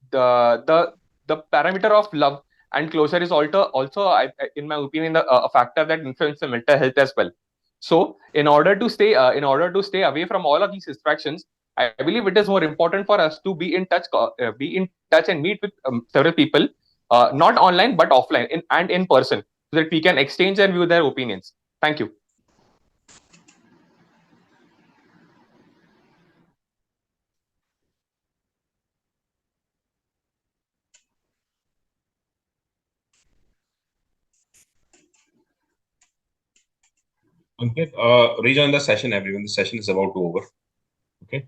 the parameter of love and closure is also in my opinion, a factor that influences mental health as well. So, in order to stay away from all of these distractions, I believe it is more important for us to be in touch and meet with several people, not online but offline and in person, so that we can exchange and view their opinions. Thank you. Ankit, rejoin the session, everyone. The session is about to over. Okay.